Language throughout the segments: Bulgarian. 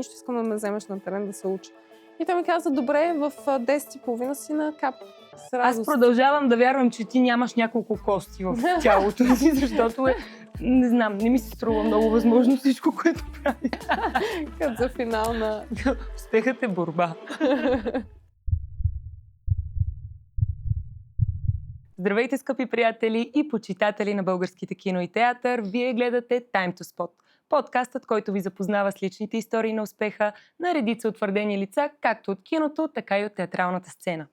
нищо искам да ме вземеш на терен да се уча. И той ми каза, добре, в 10:30 си на КАП. С радост. Аз продължавам да вярвам, че ти нямаш няколко кости в тялото си, защото не знам, не ми се струва много възможно всичко, което прави. Като за финал на... Успехът е борба. Здравейте, скъпи приятели и почитатели на българските кино и театър! Вие гледате Time to Spot. Подкастът, който ви запознава с личните истории на успеха на редица утвърдени лица, както от киното, така и от театралната сцена.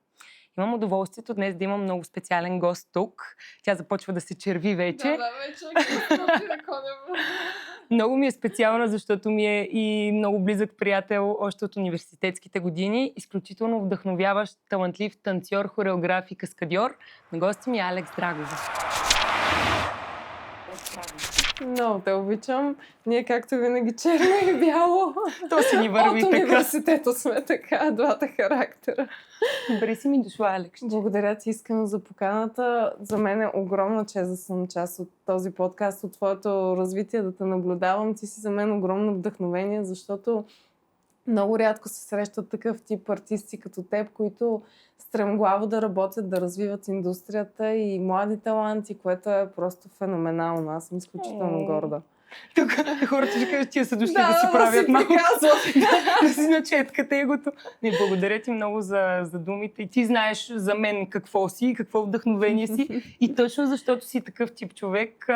Имам удоволствието днес да имам много специален гост тук. Тя започва да се черви вече. Да, вече. Много ми е специална, защото ми е и много близък приятел още от университетските години. Изключително вдъхновяващ, талантлив танцор, хореограф и каскадьор. На гости ми е Алекс Драгова. Много те обичам. Ние, както винаги, черно и бяло. То си ни върви от така. университета сме така, двата характера. Добре си ми дошла, Алекс. Благодаря ти искрено за поканата. За мен е огромна чест да съм част от този подкаст, от твоето развитие, да те наблюдавам. Ти си за мен огромно вдъхновение, защото много рядко се срещат такъв тип артисти като теб, които стремглаво да работят, да развиват индустрията и млади таланти, което е просто феноменално. Аз съм изключително горда. Тук хората ще кажат, тия са дошли да си правят малко. Да си начеткат егото. Не, благодаря ти много за думите. И ти знаеш за мен какво си, какво вдъхновение си. И точно защото си такъв тип човек,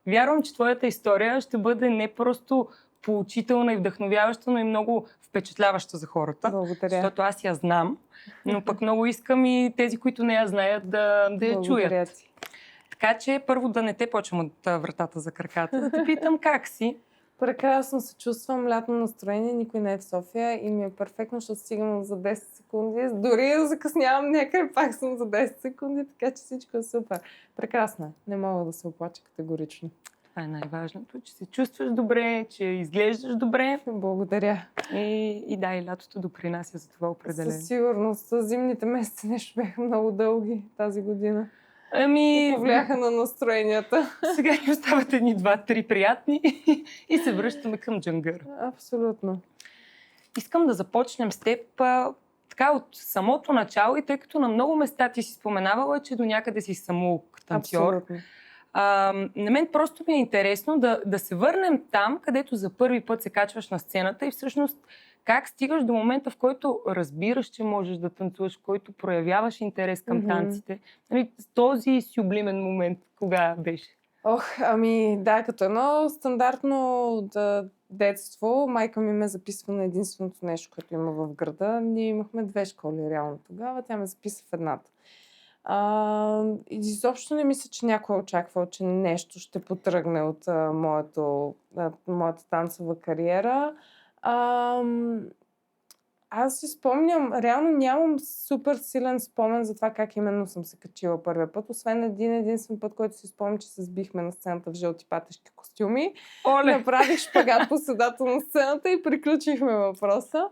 вярвам, че твоята история ще бъде не просто поучителна и вдъхновяваща, но и много впечатляваща за хората. Благодаря. Защото аз я знам, но пък много искам и тези, които не я знаят, да я чуят. Ти. Така че първо да не те почвам от вратата за краката, да те питам как си. Прекрасно се чувствам, лятно настроение, никой не е в София и ми е перфектно, защото стигам за 10 секунди. Дори да закъснявам някъде, пак съм за 10 секунди, така че всичко е супер. Прекрасно е. Не мога да се оплача категорично. Това е най-важното, че се чувстваш добре, че изглеждаш добре. Благодаря. И да, и лятото допринася за това определено. Със сигурност. Зимните месеци нещо бяха много дълги тази година. И повлияха на настроенията. Сега ни остават едни 2-3 приятни и се връщаме към джангър. Абсолютно. Искам да започнем с теб така от самото начало, и тъй като на много места ти си споменавала, че до някъде си самоук танцор. Абсолютно. На мен просто ми е интересно да се върнем там, където за първи път се качваш на сцената и всъщност как стигаш до момента, в който разбираш, че можеш да танцуваш, в който проявяваш интерес към танците. Нали, този сюблимен момент, кога беше? Да, като едно стандартно детство, майка ми ме записва на единственото нещо, което има в града. Ние имахме 2 школи реално тогава, тя ме записа в едната. Изобщо не мисля, че някой очаквал, че нещо ще потръгне от моята танцова кариера. Аз си спомням, реално нямам супер силен спомен за това как именно съм се качила първия път, освен единствен път, който си спомням, че се сбихме на сцената в жълти патешки костюми. Оле! Направих шпагат по средата на сцената и приключихме въпроса.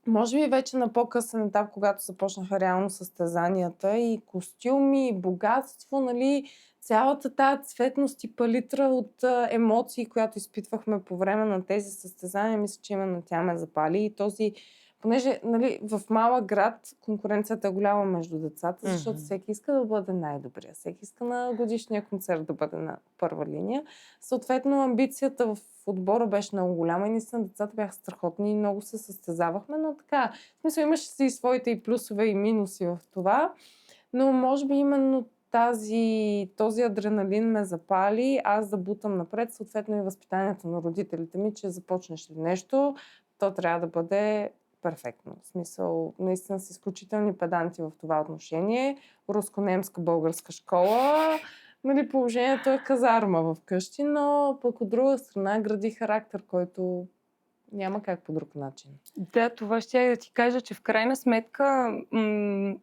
Може би вече на по-късен етап, когато започнаха реално състезанията и костюми, и богатство, нали, цялата тази цветност и палитра от емоции, която изпитвахме по време на тези състезания, мисля, че именно тя ме запали. И понеже нали, в малък град конкуренцията е голяма между децата, защото всеки иска да бъде най-добрия, всеки иска на годишния концерт да бъде на първа линия. Съответно, амбицията в отбора беше много голяма и наистина децата бяха страхотни и много се състезавахме, но така, в смисъл имаше си и своите и плюсове и минуси в това, но може би именно този адреналин ме запали, аз да бутам напред, съответно и възпитанието на родителите ми, че започнеш ли нещо, то трябва да бъде перфектно. В смисъл, наистина са изключителни педанти в това отношение. Руско-немска-българска школа. Нали, положението е казарма вкъщи, но пък от друга страна гради характер, който няма как по друг начин. Да, това ще да ти кажа, че в крайна сметка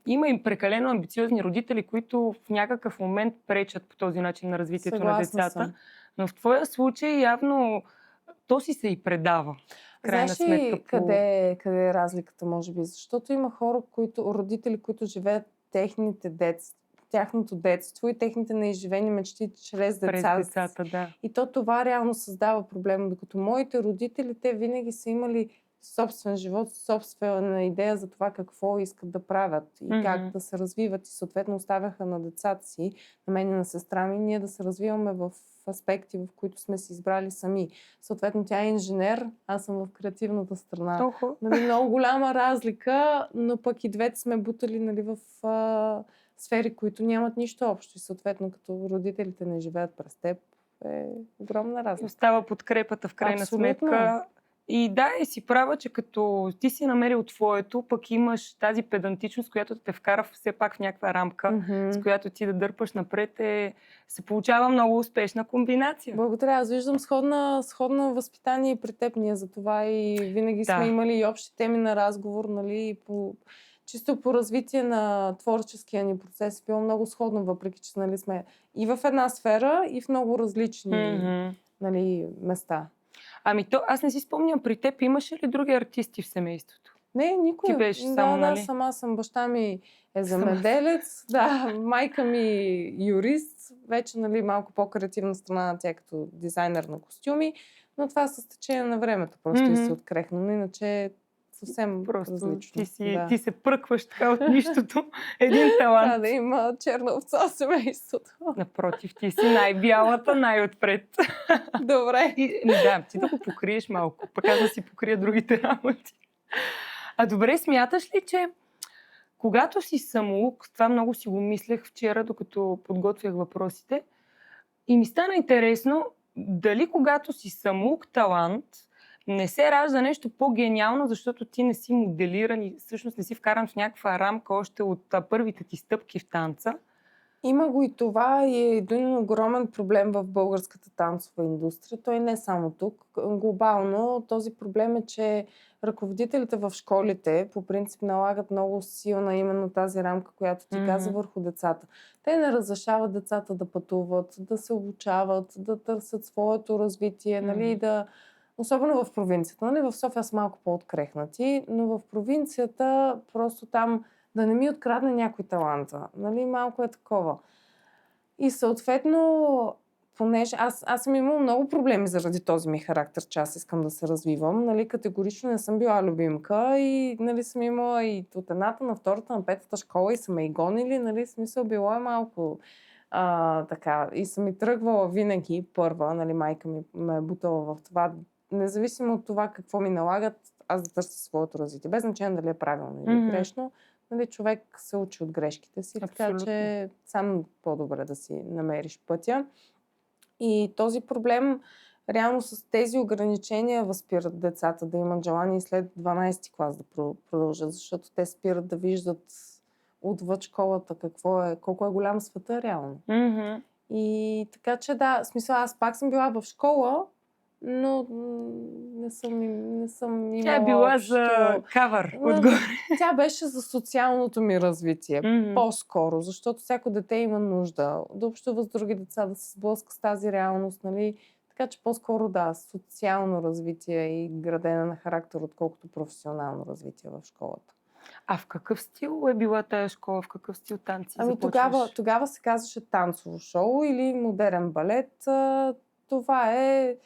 има и прекалено амбициозни родители, които в някакъв момент пречат по този начин на развитието Съгласна на децата. съм. Но в твоя случай явно то си се и предава. Знаеш ли къде е разликата, може би? Защото има родители, които живеят техните тяхното детство и техните неизживени мечти чрез През децата. децата, да. И това реално създава проблем, докато моите родители, те винаги са имали собствен живот, собствена идея за това какво искат да правят и как да се развиват и съответно оставяха на децата си, на мен и на сестра ми, ние да се развиваме в аспекти, в които сме си избрали сами. Съответно тя е инженер, аз съм в креативната страна. Нали, много голяма разлика, но пък и двете сме бутали, нали, в сфери, които нямат нищо общо и съответно като родителите не живеят през теб, е огромна разлика. Остава подкрепата в крайна сметка. И да, и си права, че като ти си намерил твоето, пък имаш тази педантичност, която те вкара все пак в някаква рамка, с която ти да дърпаш напред, се получава много успешна комбинация. Благодаря. Аз виждам сходна възпитание при теб. Ние за това и винаги сме имали и общи теми на разговор, нали, чисто по развитие на творческия ни процес. Било много сходно, въпреки че, нали, сме и в една сфера, и в много различни нали, места. Ами аз не си спомням, при теб имаше ли други артисти в семейството? Не, никой. Ти беше само, нали? Да, сама съм. Баща ми е земеделец, майка ми юрист, вече, нали, малко по-креативна страна, тя като дизайнер на костюми, но това с течение на времето просто и се открехна, но иначе съвсем различно. Ти се пръкваш така от нищото. Един талант. Да има черна овца в семейството. Напротив, ти си най-бялата, най-отпред. Добре. Ти да го покриеш малко, пък аз да си покрия другите работи. Добре, смяташ ли, че когато си самоук, това много си го мислех вчера, докато подготвях въпросите, и ми стана интересно, дали когато си самоук талант, не се ражда нещо по-гениално, защото ти не си моделиран и всъщност не си вкаран в някаква рамка още от първите ти стъпки в танца? Има го и това и е един огромен проблем в българската танцова индустрия. Той не е само тук. Глобално този проблем е, че ръководителите в школите по принцип налагат много силна именно тази рамка, която ти каза, върху децата. Те не разрешават децата да пътуват, да се обучават, да търсят своето развитие, нали, особено в провинцията. Нали? В София са малко по-открехнати, но в провинцията просто там да не ми открадне някой таланта. Нали? Малко е такова. И съответно, понеже аз съм имала много проблеми заради този ми характер, че аз искам да се развивам. Нали? Категорично не съм била любимка и, нали, съм имала и от едната на втората, на петата школа и са ме и гонили. Нали? Смисъл било е малко така. И съм и тръгвала винаги първа. Нали? Майка ми ме е бутала в това. Независимо от това какво ми налагат, аз да търся своето развитие. Без значение дали е правилно или грешно. Нали, човек се учи от грешките си, така че сам по-добре да си намериш пътя. И този проблем реално с тези ограничения възпират децата да имат желание след 12-ти клас да продължат, защото те спират да виждат отвъд школата колко е голям света реално. И така че да, в смисъл аз пак съм била в школа, но не съм имала. Тя е била за кавър отгоре. Тя беше за социалното ми развитие. По-скоро, защото всяко дете има нужда да общува с други деца, да се сблъска с тази реалност, нали? Така че по-скоро да, социално развитие и градене на характер, отколкото професионално развитие в школата. А в какъв стил е била тая школа? В какъв стил танци тогава се казваше танцово шоу или модерен балет. Това е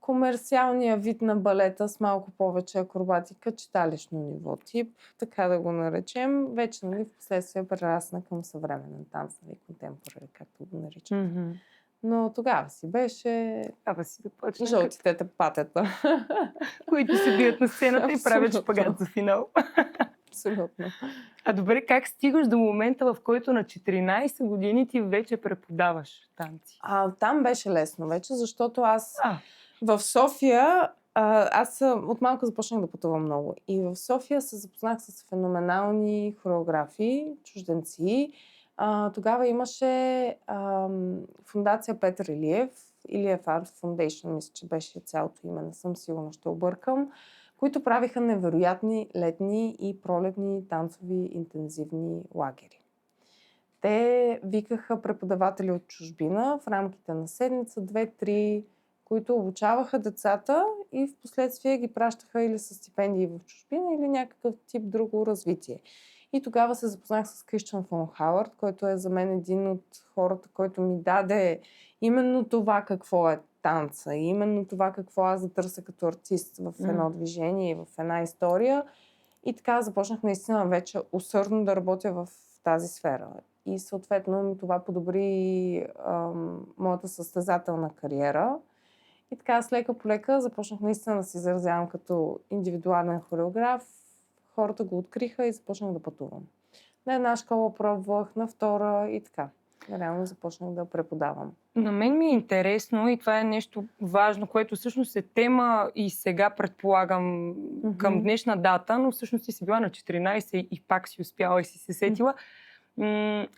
комерциалния вид на балета с малко повече акробатика, читалищно ниво тип, така да го наречем. Вече, нали, в последствие прерасна към съвременен танц, нали, контемпорари, както го наричам. Но тогава си беше жълтите патета, които се бият на сцената и правят шпагат за финал. Абсолютно. Добре, как стигаш до момента, в който на 14 години ти вече преподаваш танци? Там беше лесно вече, защото аз в София, аз от малко започнах да пътувам много. И в София се запознах с феноменални хореографи, чужденци. Тогава имаше фондация Петър Илиев Art Foundation, мисля, че беше цялото име, не съм сигурна, ще объркам, които правиха невероятни летни и пролетни танцови интензивни лагери. Те викаха преподаватели от чужбина в рамките на седмица, 2-3, които обучаваха децата и в последствие ги пращаха или с стипендии в чужбина, или някакъв тип друго развитие. И тогава се запознах с Кристиан фон Хауърд, който е за мен един от хората, който ми даде именно това какво е танца, и именно това какво аз да търся като артист в едно движение, в една история. И така започнах наистина вече усърдно да работя в тази сфера. И съответно това подобри моята състезателна кариера. И така с лека по лека започнах наистина да се изразявам като индивидуален хореограф. Хората го откриха и започнах да пътувам. На една школа пробвах, на втора и така. Реално започнах да преподавам. На мен ми е интересно и това е нещо важно, което всъщност е тема и сега предполагам към днешна дата, но всъщност ти си била на 14 и пак си успяла и си се сетила.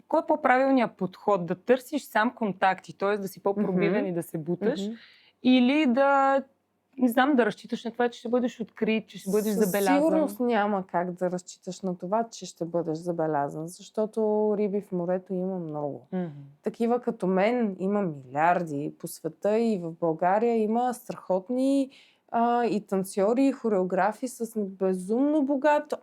Кой е по-правилният подход? Да търсиш сам контакти, т.е. да си по-пробивен и да се буташ, или да, не знам, да разчиташ на това, че ще бъдеш открит, че ще бъдеш забелязан? Със сигурност няма как да разчиташ на това, че ще бъдеш забелязан, защото риби в морето има много. Такива като мен има милиарди по света и в България има страхотни и танцори, и хореографи с безумно богат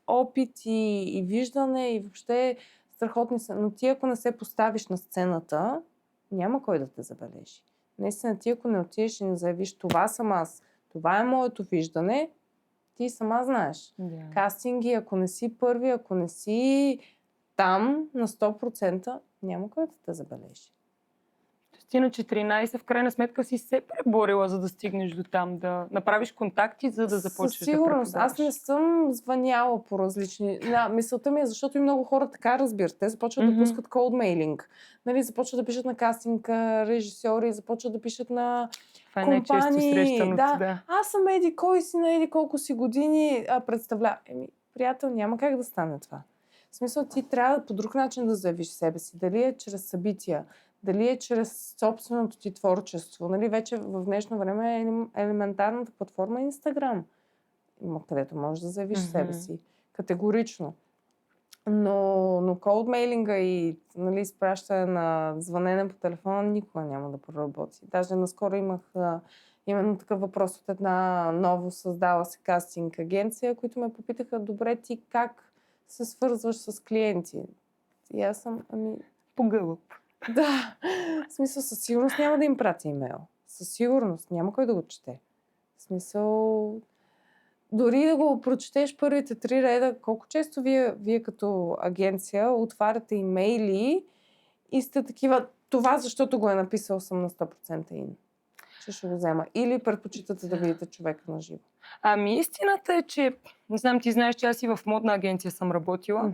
опит и виждане и въобще страхотни са. Но ти ако не се поставиш на сцената, няма кой да те забележи. Наистина ти ако не отидеш и не заявиш това съм аз, това е моето виждане, ти сама знаеш. Кастинги, ако не си първи, ако не си там на 100%, няма кой да те забележи. Ти на 14 в крайна сметка си се преборила, за да стигнеш до там, да направиш контакти, за да започнеш да преподаваш. Със сигурност. Аз не съм звъняла по различни... мисълта ми е, защото и много хора така разбират. Те започват да пускат cold mailing. Нали, започват да пишат на кастинг режисьори, започват да пишат на това е компании. срещаното, да. Аз съм еди кой си на еди колко си години представлява. Приятел, няма как да стане това. В смисъл, ти трябва по друг начин да заявиш себе си. Дали е чрез събития, дали е чрез собственото ти творчество. Нали, вече в днешно време е елементарната платформа Инстаграм, където можеш да заявиш себе си. Категорично. Но колдмейлинга и нали, изпращане на звънене по телефона никога няма да проработи. Даже наскоро имах именно такъв въпрос от една ново създала се кастинг агенция, които ме попитаха, добре, ти как се свързваш с клиенти? И аз съм, по-гълъб. Да, в смисъл, със сигурност няма да им пратя имейл. Със сигурност, няма кой да го чете. В смисъл, дори да го прочетеш първите 3 реда, колко често вие като агенция отваряте имейли и сте такива, това защото го е написал съм на 100% ин. Че ще го взема. Или предпочитате да видите човека на живо. Истината е, че, не знам, ти знаеш, че аз и в модна агенция съм работила.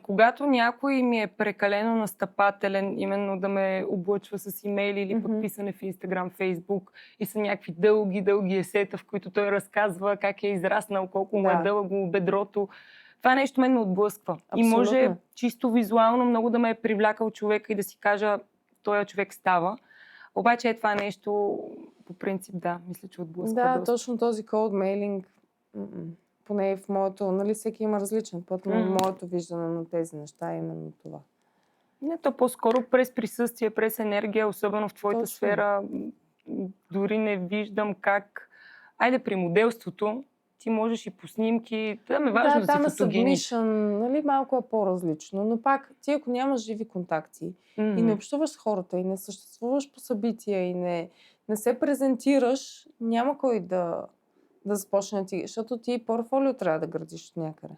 Когато някой ми е прекалено настъпателен, именно да ме облъчва с имейли или подписане в Инстаграм, Фейсбук и са някакви дълги есета, в които той разказва как е израснал, колко му е дълго бедрото. Това нещо мен ме отблъсква. Абсолютно. И може чисто визуално много да ме е привлякал човека и да си кажа, този човек става. Обаче това нещо, по принцип, мисля, че отблъсква доста. Точно този cold mailing, поне в моето, нали, всеки има различен път, но моето виждане на тези неща е именно това. Не, то по-скоро през присъствие, през енергия, особено в твоята сфера, дори не виждам как... Айде при моделството, ти можеш и по снимки, там е важно да си фотогеничен. Submission, нали, малко е по-различно, но пак ти ако нямаш живи контакти и не общуваш с хората и не съществуваш по събития и не се презентираш, няма кой да започне ти, защото ти портфолио трябва да градиш от някъде.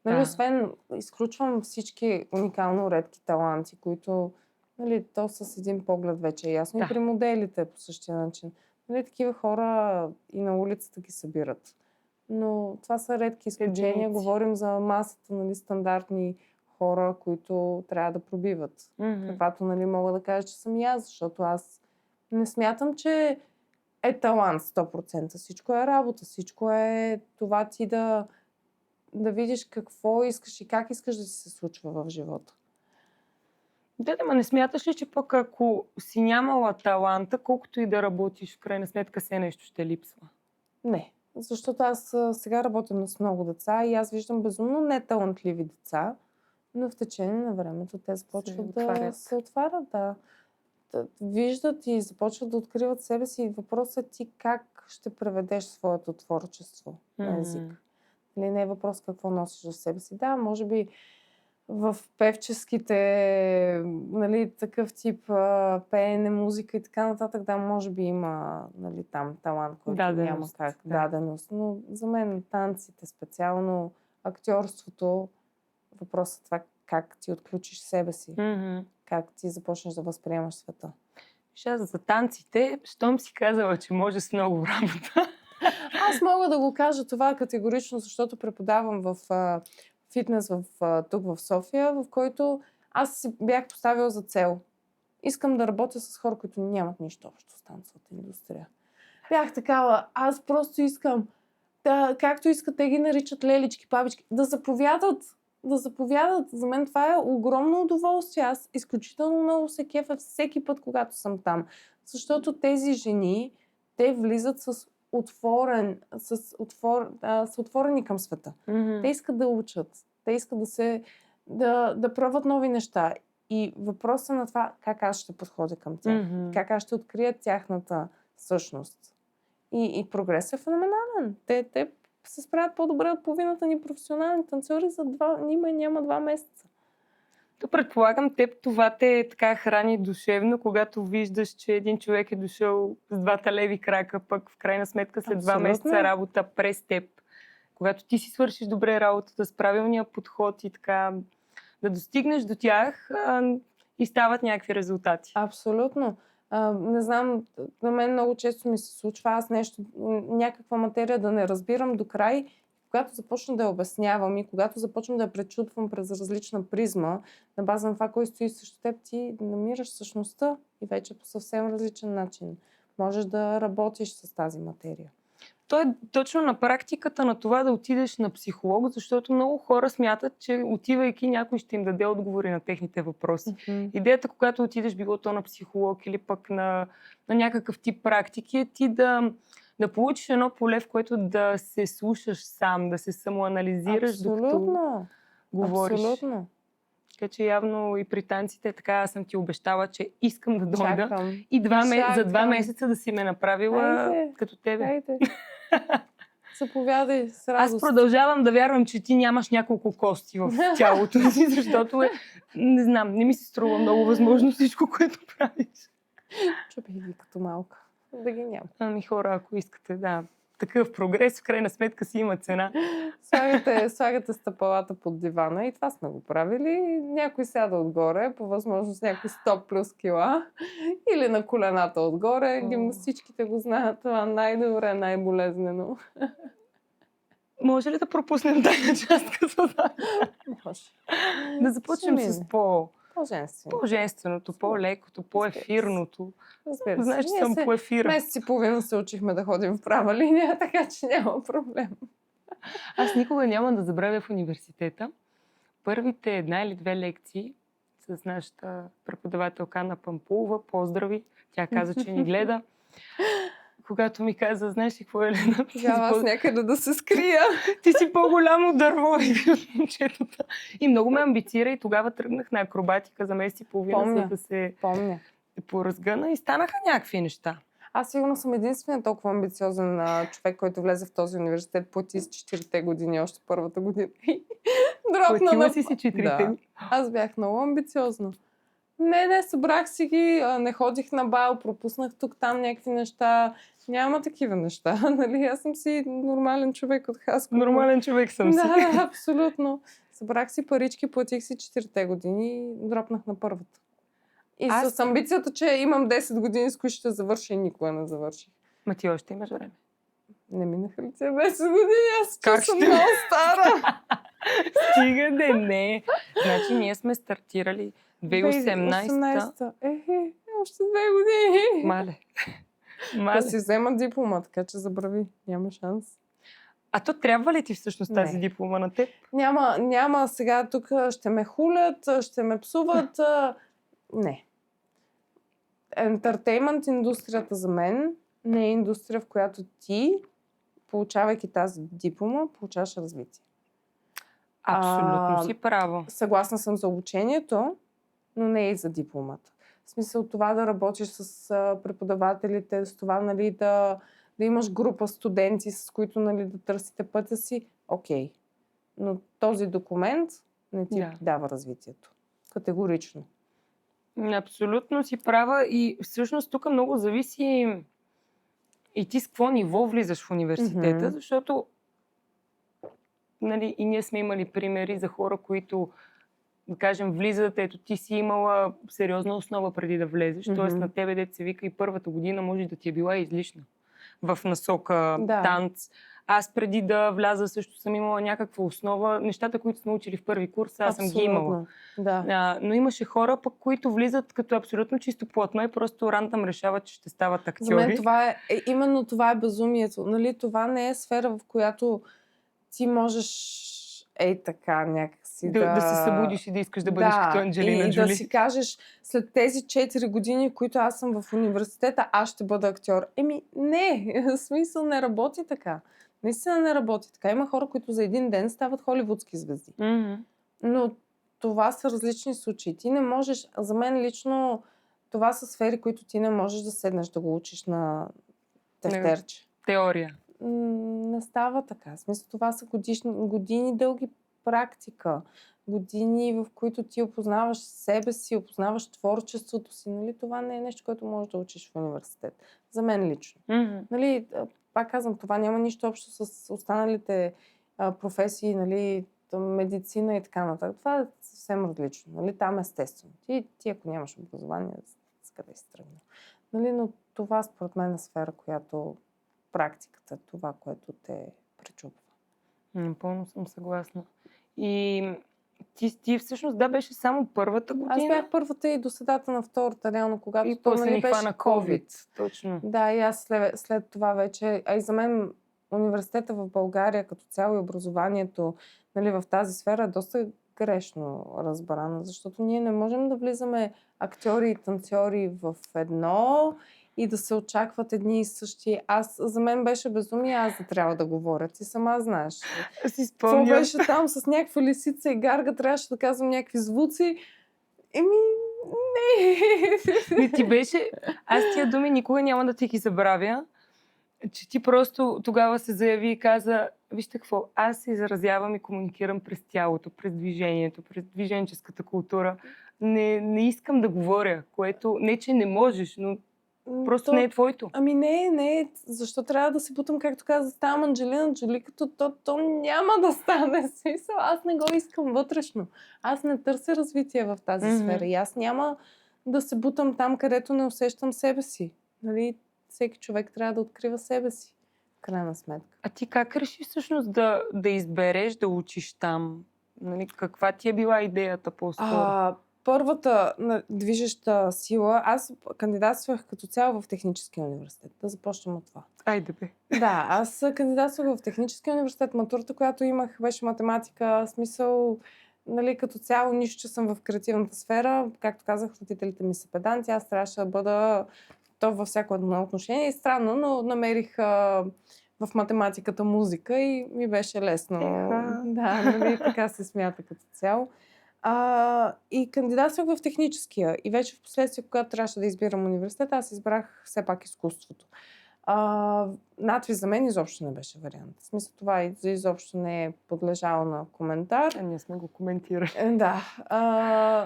Нали, освен, изключвам всички уникално редки таланти, които, нали, то с един поглед вече е ясно. И при моделите по същия начин. Нали, такива хора и на улицата ги събират. Но това са редки изключения. Говорим за масата, нали, стандартни хора, които трябва да пробиват. Каквато, нали, мога да кажа, че съм и аз, защото аз не смятам, че е талант 100%. Всичко е работа, всичко е това ти да видиш какво искаш и как искаш да си се случва в живота. Ма не смяташ ли, че пък ако си нямала таланта, колкото и да работиш, в крайна сметка все нещо ще липсва? Не, защото аз сега работя с много деца и аз виждам безумно неталантливи деца, но в течение на времето те започват да се отварят, да виждат и започват да откриват себе си. И въпросът е ти как ще преведеш своето творчество на език. Или не е въпрос какво носиш за себе си. Да, може би в певческите, нали, такъв тип пеене, музика и така нататък, да, може би има, нали, там талант, който няма Даденост, как, да. даденост. Но за мен танците, специално актьорството, въпросът е това как ти отключиш себе си, как ти започнеш да възприемаш света. Аз за танците, щом си казала, че може с много работа. Аз мога да го кажа това категорично, защото преподавам в фитнес тук в София, в който аз си бях поставила за цел. Искам да работя с хора, които нямат нищо общо с танцовата индустрия. Бях такава, аз просто искам, да, както искат, те ги наричат лелички, папички, да заповядат. Да заповядат. За мен това е огромно удоволствие. Аз изключително много се кефя всеки път, когато съм там. Защото тези жени, те влизат са отворени към света. Те искат да учат. Те искат да пробват нови неща. И въпросът на това, как аз ще подходя към тях. Как аз ще открия тяхната същност. И прогресът е феноменален. Те се справят по-добре от половината ни професионални танцори за няма 2 месеца. То предполагам, теб това те така храни душевно, когато виждаш, че един човек е дошъл с 2 леви крака, пък в крайна сметка след 2 месеца работа през теб. Когато ти си свършиш добре работата с правилния подход и така да достигнеш до тях и стават някакви резултати. Абсолютно. Не знам, на мен много често ми се случва аз някаква материя да не разбирам до край. Когато започна да я обяснявам и когато започвам да я пречупвам през различна призма, на база на това, кой стои срещу теб, ти намираш същността и вече по съвсем различен начин можеш да работиш с тази материя. То е точно на практиката на това да отидеш на психолог, защото много хора смятат, че отивайки някой ще им даде отговори на техните въпроси. Идеята, когато отидеш било то на психолог или пък на някакъв тип практики, е ти да получиш едно поле, в което да се слушаш сам, да се самоанализираш, докато говориш. Абсолютно. Така че явно и при танците така аз съм ти обещала, че искам да дойда. Чакам. И за 2 месеца да си ме направила като тебе. Айде. Заповядай с радост. Аз продължавам да вярвам, че ти нямаш няколко кости в тялото си, защото не знам, не ми се струва много възможно всичко, което правиш. Чупих ги като малка. Да ги няма. Ами хора, ако искате, да. Такъв прогрес, в крайна сметка си има цена. Слагате стъпалата под дивана и това сме го правили. Някой сяда отгоре, по възможност някой 100 плюс кила или на колената отгоре. Гимнастичките го знаят това най-добре, най-болезнено. Може ли да пропуснем тази част като да? Може. Да започнем с по-женственото, по-лекото, по-ефирното. Разбира се. Знаеш, че съм по ефира. Месец и половина се учихме да ходим в права линия, така че няма проблем. Аз никога няма да забравя в университета първите 1 или 2 лекции с нашата преподавателка Ана Пампулова. Поздрави! Тя каза, че ни гледа. Когато ми каза, знаеш ли какво е, Елена? Тогава аз някъде да се скрия. Ти си по-голямо дърво от момчетата. И много ме амбицира и тогава тръгнах на акробатика за месец и половина, за да се поразгъна и станаха някакви неща. Аз сигурно съм единственият толкова амбициозен човек, който влезе в този университет, плати с 4-те години, още първата година. Платила си 4-те? Да. Аз бях много амбициозна. Не, събрах си ги, не ходих на бал, пропуснах тук-там някакви неща. Няма такива неща, нали? Аз съм си нормален човек от Хасково. Нормален човек съм си. Да, абсолютно. Събрах си парички, платих си 4-те години и дропнах на първата. И с амбицията, че имам 10 години, с които ще завърша и никога не завърших. Ма ти още имаш време. Не минаха ли тези 10 години? Аз съм много стара. Стига не. Значи ние сме стартирали 2018. Още 2 години. Мале. Да си взема диплома, така че забрави. Няма шанс. А то трябва ли ти всъщност тази диплома на теб? Няма. Сега тук ще ме хулят, ще ме псуват. Не. Ентертеймент индустрията за мен не е индустрия, в която ти, получавайки тази диплома, получаваш развитие. Абсолютно си право. Съгласна съм за обучението, но не и за дипломата. В смисъл това да работиш с преподавателите, с това, нали, да имаш група студенти, с които, нали, да търсите пътя си. Окей. Но този документ не ти Да. дава развитието. Категорично. Абсолютно си права и всъщност тук много зависи и ти с какво ниво влизаш в университета, Мгм. защото нали, и ние сме имали примери за хора, които, да кажем, влизат, ето ти си имала сериозна основа преди да влезеш, т.е. Мгм. на тебе, дето се вика, и първата година може да ти е била излишна в насока Да. танц. Аз преди да вляза също съм имала някаква основа, нещата, които сме учили в първи курс, аз съм ги имала. Абсолютно. Да. Но имаше хора, пък, които влизат като абсолютно чисто платно и просто рантъм решават, че ще стават За мен актьори. това именно това е безумието. Нали, това не е сфера, в която ти можеш така някакси Да се събудиш и да искаш да бъдеш като Анджелина и Джоли. да си кажеш, след тези 4 години, в които аз съм в университета, аз ще бъда актьор. Не, в смисъл не работи така. Наистина не работи така. Има хора, които за един ден стават холивудски звезди. Мгм. Но това са различни случаи. Ти не можеш, за мен лично, това са сфери, които ти не можеш да седнеш да го учиш на тефтерче. Теория. Не става така. В смисъл, това са години дълги практика. Години, в които ти опознаваш себе си, опознаваш творчеството си. Нали? Това не е нещо, което можеш да учиш в университет. За мен лично. Мгм. Нали, пак казвам, това няма нищо общо с останалите професии, нали, медицина и така нататък. Това е съвсем различно. Нали? Там естествено. Ти ако нямаш образование, с къде си тръгнал. Нали? Но това според мен е сфера, която практиката, това, което те пречупва. Напълно съм съгласна. И ти всъщност, да, беше само първата година. Аз бях първата и до средата на втората, реално, когато и то, после нали, ни беше хвана COVID. Точно. Да, и аз след това вече, а и за мен университета в България като цяло и образованието, нали, в тази сфера е доста грешно разбрано, защото ние не можем да влизаме актьори и танцори в едно и да се очакват едни и същи. За мен беше безумие, аз да трябва да говоря. Ти сама знаеш. Аз си Какво спомням. беше там с някаква лисица и гарга, трябваше да казвам някакви звуци. Не. Не ти беше... Аз тия думи никога няма да ти ги забравя, че ти просто тогава се заяви и каза, вижте какво, аз се изразявам и комуникирам през тялото, през движението, през движенческата култура. Не искам да говоря, което не, че не можеш, но просто не е твоето. Не. Защо трябва да се бутам, както каза, ставам Анджелина Джоли, като то няма да стане. Смисъл, аз не го искам вътрешно. Аз не търся развитие в тази сфера. И аз няма да се бутам там, където не усещам себе си. Нали? Всеки човек трябва да открива себе си. В крайна сметка. А ти как реши всъщност да избереш да учиш там? Нали, каква ти е била идеята по-скоро? Първата движеща сила, аз кандидатствах като цяло в Техническия университет. Да започнем от това. Айде бе. Да, аз кандидатствах в Техническия университет. Матурата, която имах, беше математика. Смисъл, нали, като цяло нищо, че съм в креативната сфера. Както казах, родителите ми са педанти. Аз трябваше да бъда то във всяко едно отношение. И странно, но намерих в математиката музика и ми беше лесно. Да, нали, така се смята като цяло. И кандидатствах в техническия. И вече в последствие, когато трябваше да избирам университет, аз избрах все пак изкуството. Надвис за мен изобщо не беше вариант. В смисъл, това изобщо не е подлежало на коментар. Ние сме го коментирали. Да.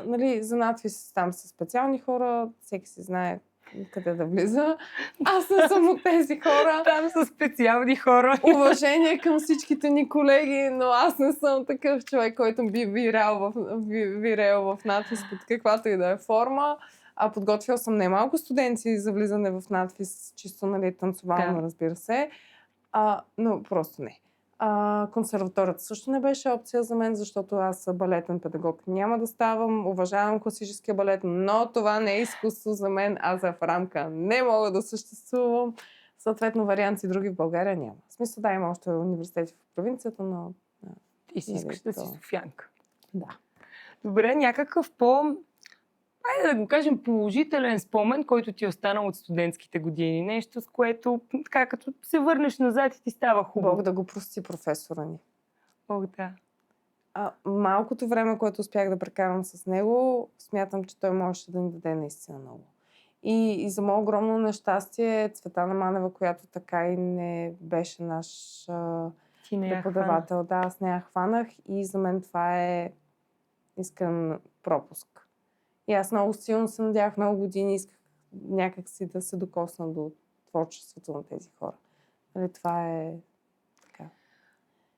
Нали, за надвис там са специални хора, всеки си знае къде да влиза. Аз не съм от тези хора. Там са специални хора. Уважение към всичките ни колеги, но аз не съм такъв човек, който би вирел в надвис под каквато и да е форма. Подготвил съм немалко студенти за влизане в надвис, чисто, нали, танцовално, разбира се. Но просто не. Консерваторията също не беше опция за мен, защото аз балетен педагог няма да ставам. Уважавам класическия балет, но това не е изкуство за мен. Аз в рамка не мога да съществувам. Съответно, варианти други в България няма. В смисъл, да, има още университети в провинцията, но... И си искаш да си софиянка. Да. Добре, някакъв айде да го кажем, положителен спомен, който ти е останал от студентските години. Нещо, с което, така, като се върнеш назад и ти става хубаво. Бог да го прости професора ни. Бог да. Малкото време, което успях да прекарам с него, смятам, че той можеше да ни даде наистина много. И за мое огромно нещастие, Цветана Манева, която така и не беше наш Ти не я хвана. преподавател. Да, аз не я хванах и за мен това е искрен пропуск. И аз много силно се надявах, много години исках някак си да се докосна до творчеството на тези хора. Нали, това е така.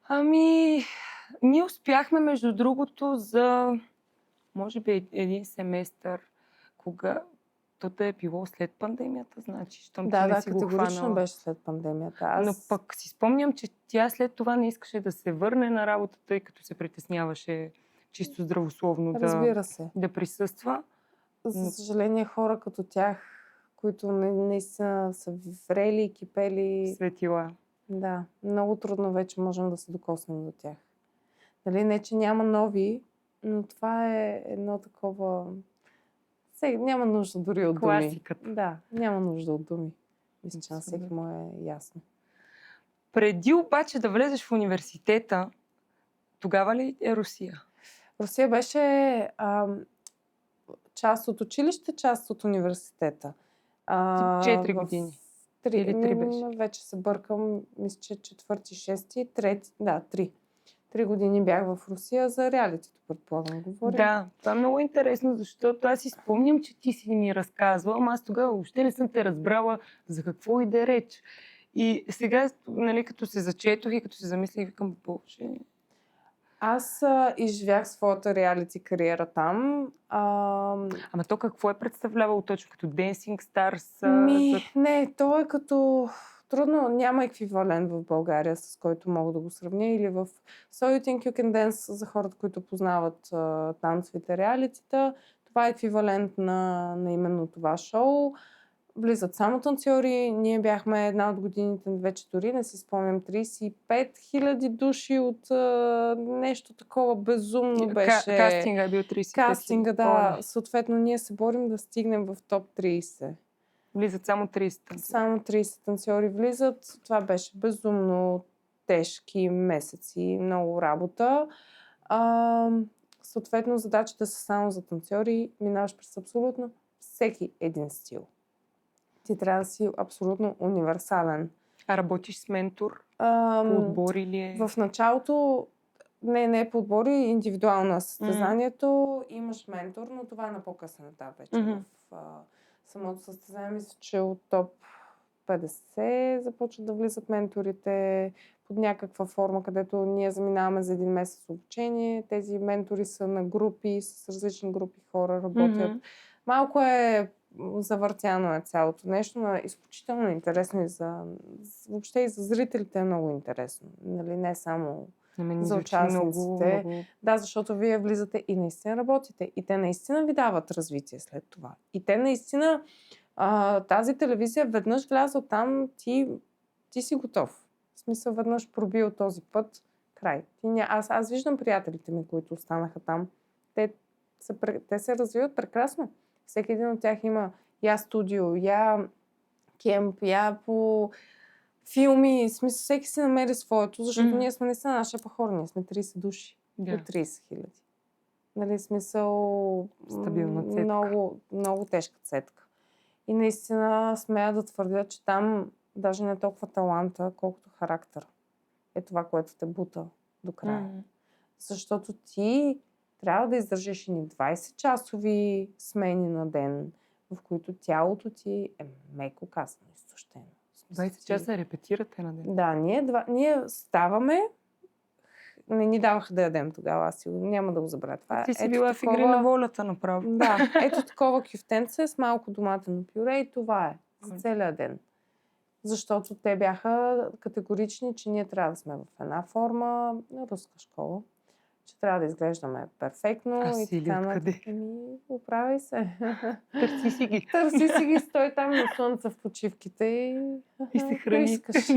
Ами, ние успяхме, между другото, за може би един семестър, кога то е било след пандемията, значи, щом ти не си го категорично хванала. беше след пандемията. Но пък си спомням, че тя след това не искаше да се върне на работа, тъй като се притесняваше чисто здравословно Разбира се. да присъства. За съжаление, хора като тях, които наистина са врели и кипели, Светила. да, много трудно вече можем да се докоснем до тях. Нали, не, че няма нови, но това е едно такова... Няма нужда дори от думи. Класиката. Да, няма нужда от думи. Мисля, че на Абсолютно. всеки му е ясно. Преди обаче да влезеш в университета, тогава ли е Русия? Русия беше част от училище, част от университета. 4 години. Или 3 беше? Вече се бъркам, мисля, че 4-ти, 6-ти, 3-ти, да, 3. 3 години бях в Русия за реалитито, предполагам, говоря. Да, това е много интересно, защото аз си спомням, че ти си ми разказвала, ама аз тогава въобще не съм те разбрала за какво иде реч. И сега, нали, като се зачетох и като се замислих, викам, боже. Аз изживях своята реалити кариера там. Ама то какво е представлявало точно като Dancing Stars? Не, то е като... Трудно, няма еквивалент в България, с който мога да го сравня. Или в So You Think You Can Dance, за хората, които познават танцовите реалитита. Това е еквивалент на именно това шоу. Влизат само танцори. Ние бяхме една от годините, вече дори не си спомням, 35 000 души от нещо такова безумно беше. Кастинга е бил 35 000. Кастинга, да. Съответно, ние се борим да стигнем в топ 30. Влизат само 30 танцори. Само 30 танцори влизат. Това беше безумно тежки месеци, много работа. Съответно, задачата са само за танцори. Минаваш през абсолютно всеки един стил. Ти трябва да си абсолютно универсален. А работиш с ментор? По отбор или е? В началото не е по отбор, индивидуално на състезанието. Имаш ментор, но това е на по-късен етап вече. В самото състезание мисля, че от топ 50 започват да влизат менторите под някаква форма, където ние заминаваме за един месец обучение. Тези ментори са на групи, с различни групи хора работят. Малко е завъртяно е цялото нещо, но е изключително интересно и въобще и за зрителите е много интересно. Нали, не само за участниците. Много... Да, защото вие влизате и наистина работите. И те наистина ви дават развитие след това. И те наистина тази телевизия веднъж влязла там, ти си готов. В смисъл, веднъж пробил този път, край. Аз виждам приятелите ми, които останаха там. Те се развиват прекрасно. Всеки един от тях има я студио, я кемп, я по филми. В смисъл, всеки си намери своето, защото ние сме наистина наши хора. Ние сме 30 души от 30 хиляди. Нали, смисъл... Стабилна цетка. Много, много тежка цетка. И наистина смея да твърдя, че там даже не е толкова таланта, колкото характер. Е това, което те бута до края. Защото ти трябва да издържиш ни 20-часови смени на ден, в които тялото ти е меко казано изтощено. 20 часа репетирате на ден? Да, ние ставаме, не ни даваха да ядем тогава, аз няма да го забравя това. Ти си била в игри на волята направо. Да, ето такова кюфтенце с малко доматено пюре и това е за целия ден. Защото те бяха категорични, че ние трябва да сме в една форма на руска школа, че трябва да изглеждаме перфектно. А сили откъде? Оправяй се. Търси си ги. Търси си ги, стой там на слънце в почивките и се храни. Искаш.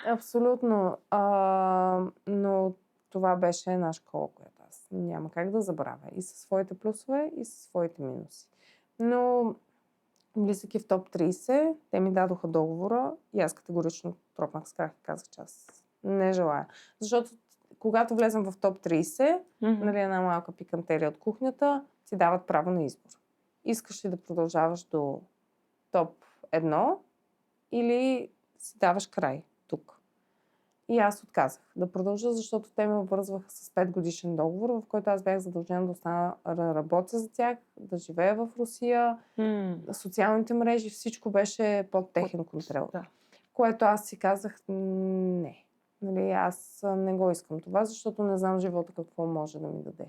Абсолютно. Но това беше една школа, която аз няма как да забравя. И със своите плюсове, и със своите минуси. Но влизайки в топ 30, те ми дадоха договора и аз категорично тропнах с крак и казах, че аз не желая. Защото когато влезем в топ 30, нали, една малка пикантерия от кухнята, ти дават право на избор. Искаш ли да продължаваш до топ 1 или си даваш край тук. И аз отказах да продължа, защото те ме обвързваха с 5-годишен договор, в който аз бях задължена да остана да работя за тях, да живея в Русия. Социалните мрежи, всичко беше под техен контрол. Да. Което аз си казах, не. Нали, аз не го искам това, защото не знам живота какво може да ми даде.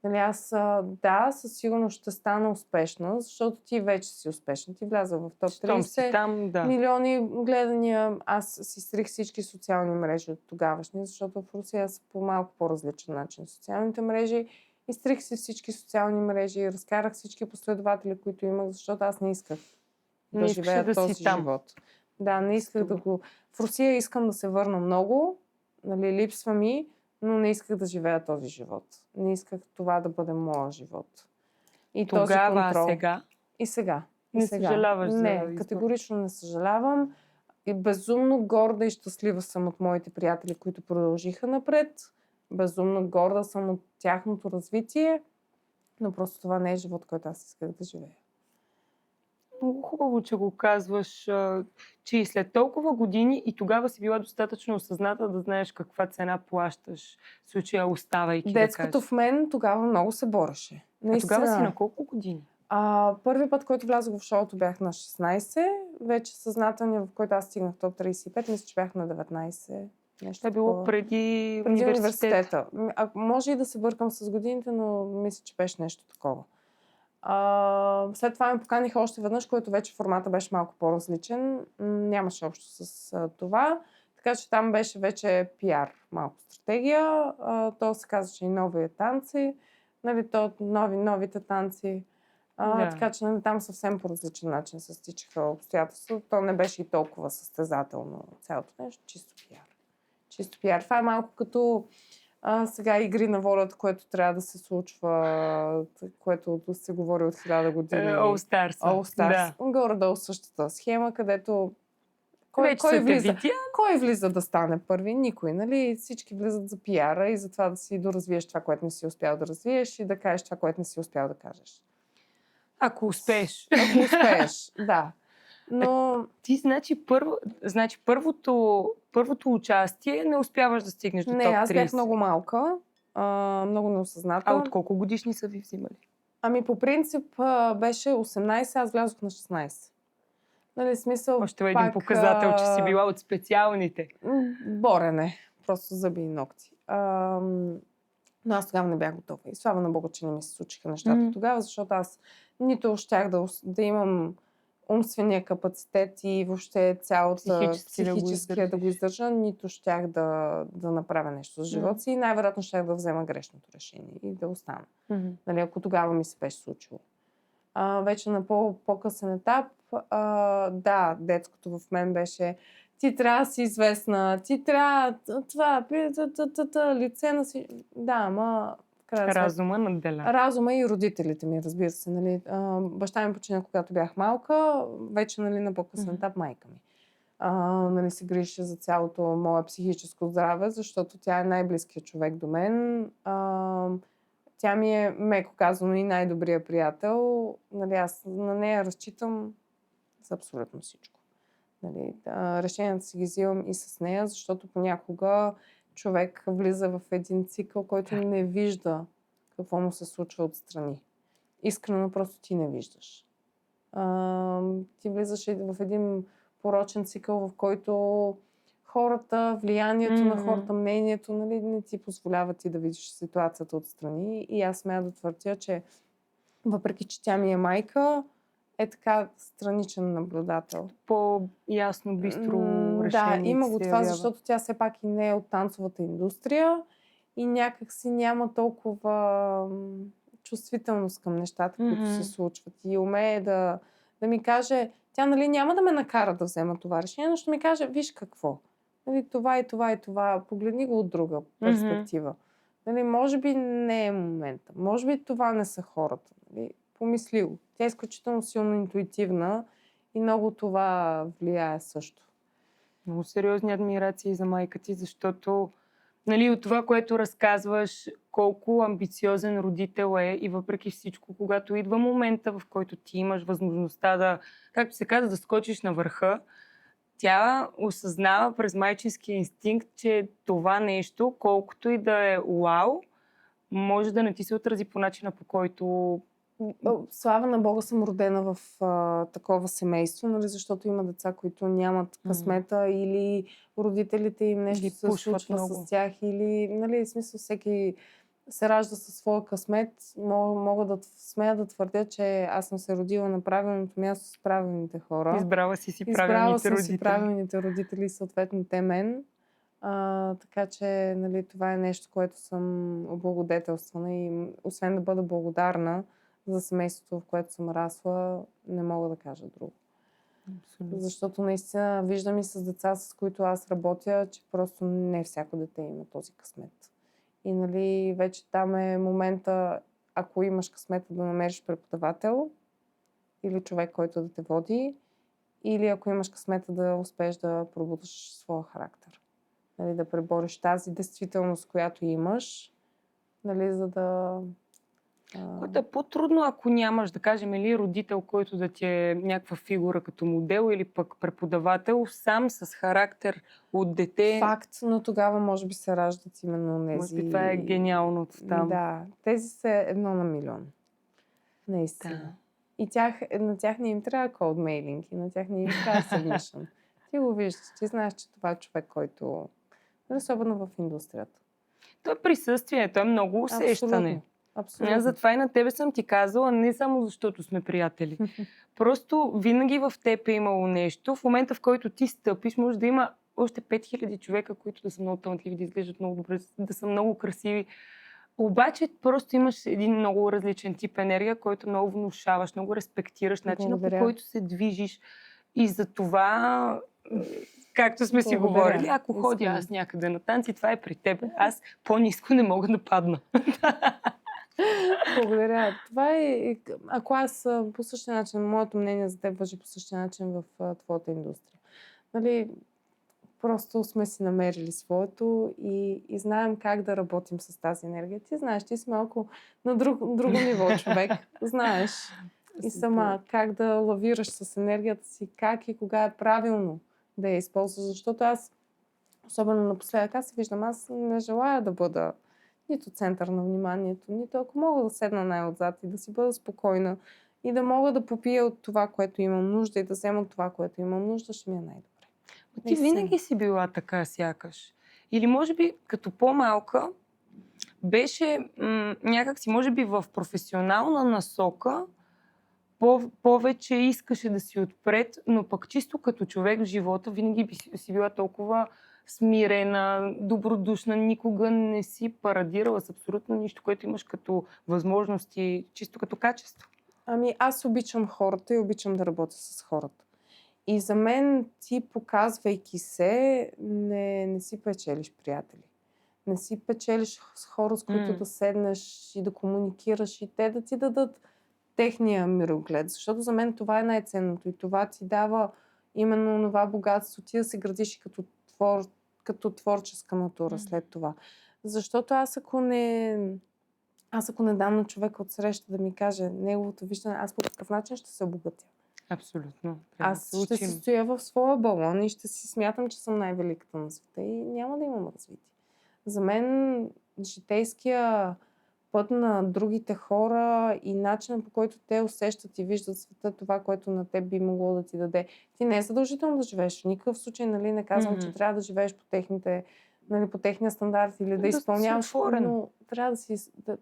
Нали, аз, да, със сигурност ще стана успешна, защото ти вече си успешна. Ти вляза в топ Щом си 30, там, да. милиони гледания. Аз си стрих всички социални мрежи от тогавашни, защото в Русия са по малко по-различен начин социалните мрежи. Изтрих си всички социални мрежи, разкарах всички последователи, които имах, защото аз не исках да живея този живот. Да, не исках да го... В Русия искам да се върна много, нали, липсва ми, но не исках да живея този живот. Не исках това да бъде моя живот. И тогава, този контрол. сега? И сега. Не съжаляваш за Не, избор? категорично не съжалявам. И безумно горда и щастлива съм от моите приятели, които продължиха напред. Безумно горда съм от тяхното развитие. Но просто това не е живот, който аз исках да живея. Много хубаво, че го казваш, че и след толкова години и тогава си била достатъчно осъзната да знаеш каква цена плащаш, в случая оставайки, Детското да кажеш. в мен тогава много се бореше. А тогава си на колко години? Първи път, който влязох в шоуто, бях на 16. Вече съзнателния, в който аз стигнах топ 35, мисля, че бях на 19. Това е било преди университета. Може и да се бъркам с годините, но мисля, че беше нещо такова. След това ме поканиха още веднъж, който вече формата беше малко по-различен. Нямаше общо с това. Така че там беше вече пиар, малко стратегия. То се казваше и нови танци. Нали, новите танци. Да. Така че нали, там съвсем по различен начин се стичаха обстоятелства. То не беше и толкова състезателно цялото нещо. Чисто пиар. Чисто пиар. Това е малко като сега игри на волята, което трябва да се случва, което се говори от 1000 години. All Stars. Да. Горе-долу същата схема, където кой влиза да стане първи? Никой, нали? Всички влизат за пиара и за това да си доразвиеш това, което не си успял да развиеш и да кажеш това, което не си успял да кажеш. Ако успееш. Ако успееш, да. Но... Ти, значи първото участие не успяваш да стигнеш до топ 30. Не, аз бях много малка, много неосъзната. А от колко годишни са ви взимали? Ами по принцип беше 18, аз влязох на 16. Нали, смисъл... Още един показател, че си била от специалните. Борене. Просто зъби и ногти. Но аз тогава не бях готова. И слава на Бога, че не ми се случиха нещата тогава, защото аз нито щях да имам умствения капацитет и въобще цялата психически да го издържа, нито щях да направя нещо за живота си и най-вероятно щях да взема грешното решение и да остана. Нали, ако тогава ми се беше случило. Вече на по-късен етап, да, детското в мен беше ти трябва да си известна, ти трябва това, лице на си... Да, ама... Разума надделя. Разума и родителите ми, разбира се. Нали. Баща ми почина, когато бях малка, вече нали, на по-късен етап майка ми. Нали, се грижеше за цялото мое психическо здраве, защото тя е най-близкият човек до мен. Тя ми е, меко казано, и най-добрият приятел. Нали, аз на нея разчитам за абсолютно всичко. Нали, решенията си ги взимам и с нея, защото понякога човек влиза в един цикъл, който не вижда какво му се случва отстрани. Искрено просто ти не виждаш. Ти влизаш в един порочен цикъл, в който хората, влиянието на хората, мнението, нали, не ти позволява ти да видиш ситуацията отстрани. И аз смея да твърдя, че въпреки, че тя ми е майка, е така страничен наблюдател. По-ясно, бистро решение. Да, има го това, защото тя все пак и не е от танцовата индустрия и някак си няма толкова чувствителност към нещата, които се случват. И умее да ми каже, тя нали няма да ме накара да взема това решение, но ще ми каже, виж какво. Нали, това и това и това, погледни го от друга перспектива. Нали, може би не е момента, може би това не са хората. Нали, помисли го. Тя е изключително силно интуитивна и много това влияе също. Много сериозни адмирации за майка ти, защото нали, от това, което разказваш, колко амбициозен родител е и въпреки всичко, когато идва момента, в който ти имаш възможността да, както се казва, да скочиш на върха, тя осъзнава през майчинския инстинкт, че това нещо, колкото и да е уау, може да не ти се отрази по начина, по който... Слава на Бога, съм родена в такова семейство, нали, защото има деца, които нямат късмета или родителите им нещо се случва много с тях, или, нали, в смисъл всеки се ражда със своя късмет. Мога да смея да твърдя, че аз съм се родила на правилното място с правилните хора. Избрала си правилните родители. Си правилните родители, съответно те мен. Така че, нали, това е нещо, което съм облагодетелствана и освен да бъда благодарна за семейството, в което съм расла, не мога да кажа друго. Абсолютно. Защото наистина виждам и с деца, с които аз работя, че просто не всяко дете има този късмет. И, нали, вече там е момента, ако имаш късмета да намериш преподавател или човек, който да те води, или ако имаш късмета да успееш да пробудиш своя характер. Нали, да пребориш тази действителност, която имаш, нали, за да... Което е по-трудно, ако нямаш, да кажем, или родител, който да ти е някаква фигура като модел, или пък преподавател, сам с характер от дете. Факт, но тогава може би се раждат именно тези... Може би това е гениално там. Да, тези са 1 на милион. Наистина. Да. И на тях не им трябва cold mailing, и на тях не им трябва submission. Ти го виждаш, ти знаеш, че това е човек, който... Особено в индустрията. То е присъствие, то е много усещане. Абсолютно. Затова и на тебе съм ти казала, не само защото сме приятели. Просто винаги в теб е имало нещо. В момента, в който ти стъпиш, може да има още 5000 човека, които да са много талантливи, да изглеждат много добре, да са много красиви. Обаче просто имаш един много различен тип енергия, който много внушаваш, много респектираш начина, по който се движиш. И за това, както сме си говорили, ако ходя аз някъде на танци, това е при теб. Аз по-ниско не мога да падна. Благодаря. Това е, ако аз по същия начин, моето мнение за теб важи по същия начин в твоята индустрия. Нали, просто сме си намерили своето и знаем как да работим с тази енергия. Ти знаеш, ти си малко на друго ниво човек. Знаеш и сама как да лавираш с енергията си, как и кога е правилно да я използваш. Защото аз, особено напоследък, аз се виждам, аз не желая да бъда нито център на вниманието, нито ако мога да седна най-отзад и да си бъда спокойна и да мога да попия от това, което имам нужда и да взема от това, което имам нужда, ще ми е най-добре. Ти винаги си била така сякаш. Или може би като по-малка беше някак си, може би в професионална насока повече искаше да си отпред, но пък чисто като човек в живота винаги би си била толкова смирена, добродушна, никога не си парадирала с абсолютно нищо, което имаш като възможности, чисто като качество. Ами аз обичам хората и обичам да работя с хората. И за мен ти, показвайки се, не си печелиш приятели. Не си печелиш с хора, с които да седнеш и да комуникираш и те да ти дадат техния мироглед. Защото за мен това е най-ценното и това ти дава именно това богатство. Ти да се градиш и като творческа натура след това. Защото аз ако не дам на човека от среща да ми каже неговото виждане, аз по такъв начин ще се обогатя. Абсолютно. Аз ще си стоя в своя балон и ще си смятам, че съм най-великата на света и няма да имам развитие. За мен житейския път на другите хора и начинът, по който те усещат и виждат света, това, което на теб би могло да ти даде. Ти не е задължително да живееш. В никакъв случай, нали, не казвам, че трябва да живееш по техните, нали, по техния стандарт или да изпълняваш, но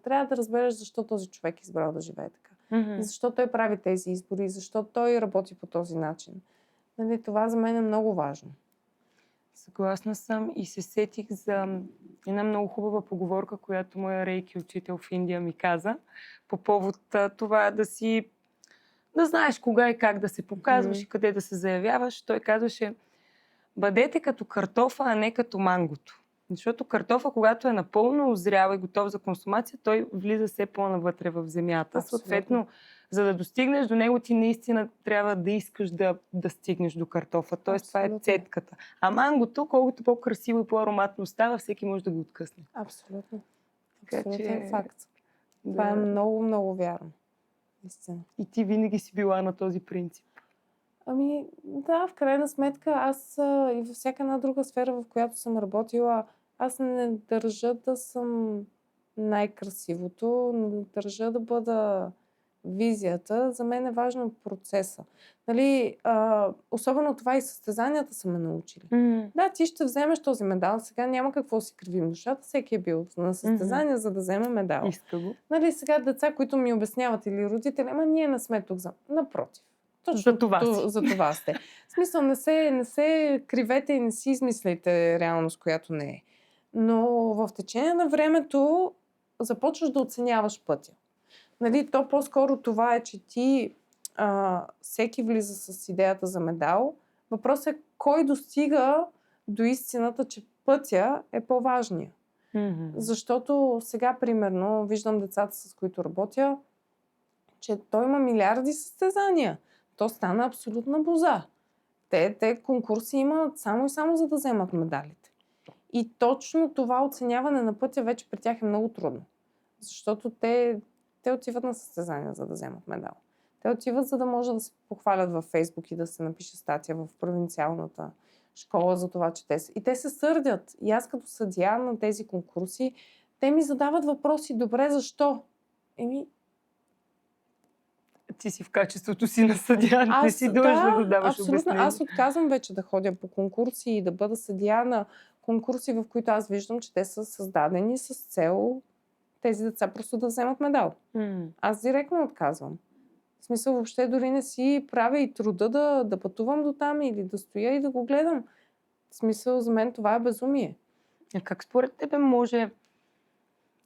трябва да разбереш защо този човек е избрал да живее така. И защо той прави тези избори, защо той работи по този начин. Нали, това за мен е много важно. Съгласна съм и се сетих за една много хубава поговорка, която моя рейки учител в Индия ми каза по повод това да знаеш кога и как да се показваш и къде да се заявяваш. Той казваше: бъдете като картофа, а не като мангото. Защото картофа, когато е напълно озрял и готов за консумация, той влиза все по-навътре в земята. Абсолютно. Съответно, за да достигнеш до него, ти наистина трябва да искаш да стигнеш до картофа. Тоест, това е цетката. А мангото, колкото по-красиво и по-ароматно става, всеки може да го откъсне. Абсолютно. Абсолютен факт. Това е много, много вярно. Истина. И ти винаги си била на този принцип. Ами, да, в крайна сметка аз и във всяка една друга сфера, в която съм работила, аз не държа да съм най-красивото, не държа да бъда визията. За мен е важно процеса. Нали, особено това и състезанията са ме научили. Да, ти ще вземеш този медал, сега няма какво си кривим душата, всеки е бил на състезание, за да вземе медал. Иска го. Нали, сега деца, които ми обясняват или родители, ама ние не сме тук за... Напротив. Точно За това си. за това сте. В смисъл, не се кривете и не си измисляйте реалност, която не е. Но в течение на времето започваш да оценяваш пътя. Нали, то по-скоро това е, че ти всеки влиза с идеята за медал. Въпросът е кой достига до истината, че пътя е по-важния. Защото сега, примерно, виждам децата, с които работя, че той има милиарди състезания. То стана абсолютна боза. Те конкурси имат само и само за да вземат медалите. И точно това оценяване на пътя вече при тях е много трудно. Защото те отиват на състезания, за да вземат медал. Те отиват, за да може да се похвалят във Фейсбук и да се напише статия в провинциалната школа за това, че и те се сърдят. И аз като съдия на тези конкурси, те ми задават въпроси, добре, защо? Ти си в качеството си на съдия, не си длъжна да даваш обяснение. Аз отказвам вече да ходя по конкурси и да бъда съдия на конкурси, в които аз виждам, че те са създадени с цел тези деца просто да вземат медал. Аз директно отказвам. В смисъл, въобще дори не си правя и труда да пътувам до там или да стоя и да го гледам. В смисъл, за мен това е безумие. А как според тебе може,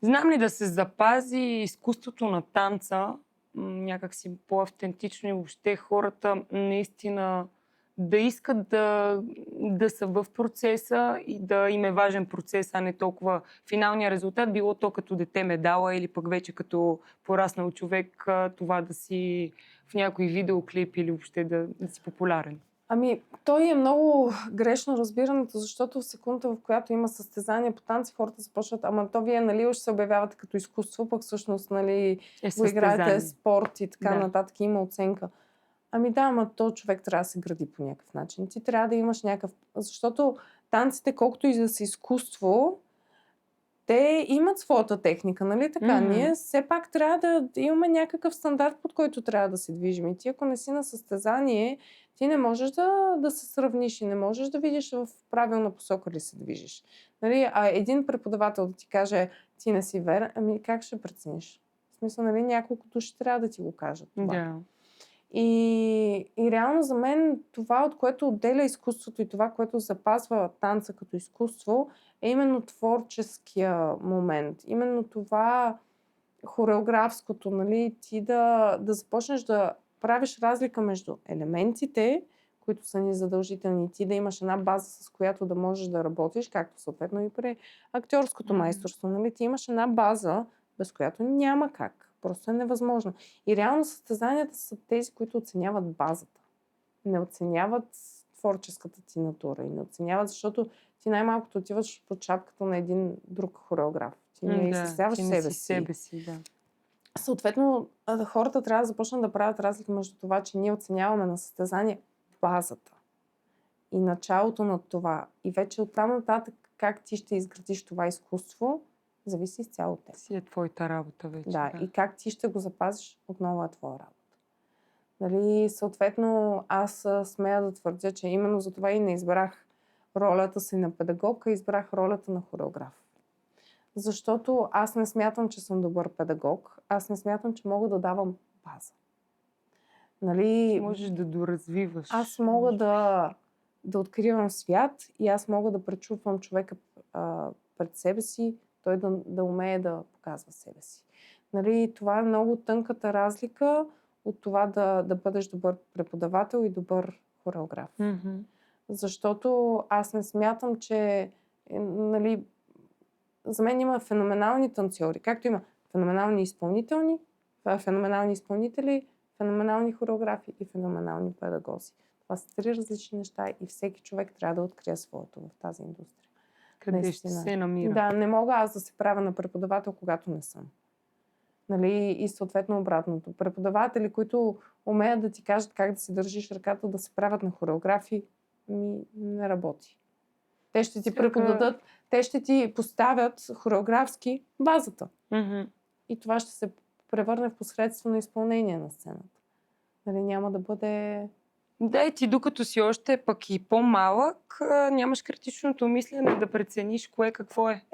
знам ли, да се запази изкуството на танца, някак си по-автентично и въобще хората наистина да искат да са в процеса и да им е важен процес, а не толкова финалния резултат, било то като дете медала или пък вече като пораснал човек, това да си в някой видеоклип или въобще да си популярен. Ами, той е много грешно разбирането, защото в секундата, в която има състезание по танци, хората започват, ама то вие, нали, ще се обявявате като изкуство, пък всъщност, нали, го играете спорт и така нататък, има оценка. Ами да, ама то човек трябва да се гради по някакъв начин. Ти трябва да имаш някакъв... Защото танците, колкото и да са изкуство, те имат своята техника, нали така? Ние все пак трябва да имаме някакъв стандарт, под който трябва да се движим. И ти, ако не си на състезание, ти не можеш да се сравниш и не можеш да видиш в правилна посока ли се движиш. Нали? А един преподавател да ти каже, ти не си верен, ами как ще прецениш? В смисъл, нали, няколко души трябва да ти го кажат това. Yeah. И реално за мен това, от което отделя изкуството и това, което запазва танца като изкуство, е именно творческия момент. Именно това хореографското, нали, ти да започнеш да правиш разлика между елементите, които са ни задължителни, ти да имаш една база, с която да можеш да работиш, както съответно и при актьорското майсторство. Нали, ти имаш една база, без която няма как. Просто е невъзможно. И реално състезанията са тези, които оценяват базата. Не оценяват творческата ти натура. И не оценяват, защото ти най-малкото отиваш под шапката на един друг хореограф. Ти не изтесяваш себе си. Да. Съответно, хората трябва да започнат да правят разлика между това, че ние оценяваме на състезание базата и началото на това. И вече оттам нататък как ти ще изградиш това изкуство, зависи изцяло от теб. Си е твоята работа вече. Да, и как ти ще го запазиш, отново е твоя работа. Нали, съответно, аз смея да твърдя, че именно за това и не избрах ролята си на педагог, а избрах ролята на хореограф. Защото аз не смятам, че съм добър педагог, аз не смятам, че мога да давам база. Нали, можеш да доразвиваш. Аз мога да откривам свят и аз мога да пречупвам човека пред себе си, той да умее да показва себе си. Нали, това е много тънката разлика от това да бъдеш добър преподавател и добър хореограф. Защото аз не смятам, че нали, за мен има феноменални танцори, както има феноменални изпълнители, феноменални хореографи и феноменални педагози. Това са три различни неща и всеки човек трябва да открие своето в тази индустрия. Къде ще се намира? Да, не мога аз да се правя на преподавател, когато не съм. Нали? И съответно обратното. Преподаватели, които умеят да ти кажат как да си държиш ръката, да се правят на хореографии, не работи. Те ще ти преподадат, те ще ти поставят хореографски базата. И това ще се превърне в посредствено изпълнение на сцената. Нали, няма да бъде... Да, и ти докато си още пък и по-малък, нямаш критичното мислене да прецениш кое какво е.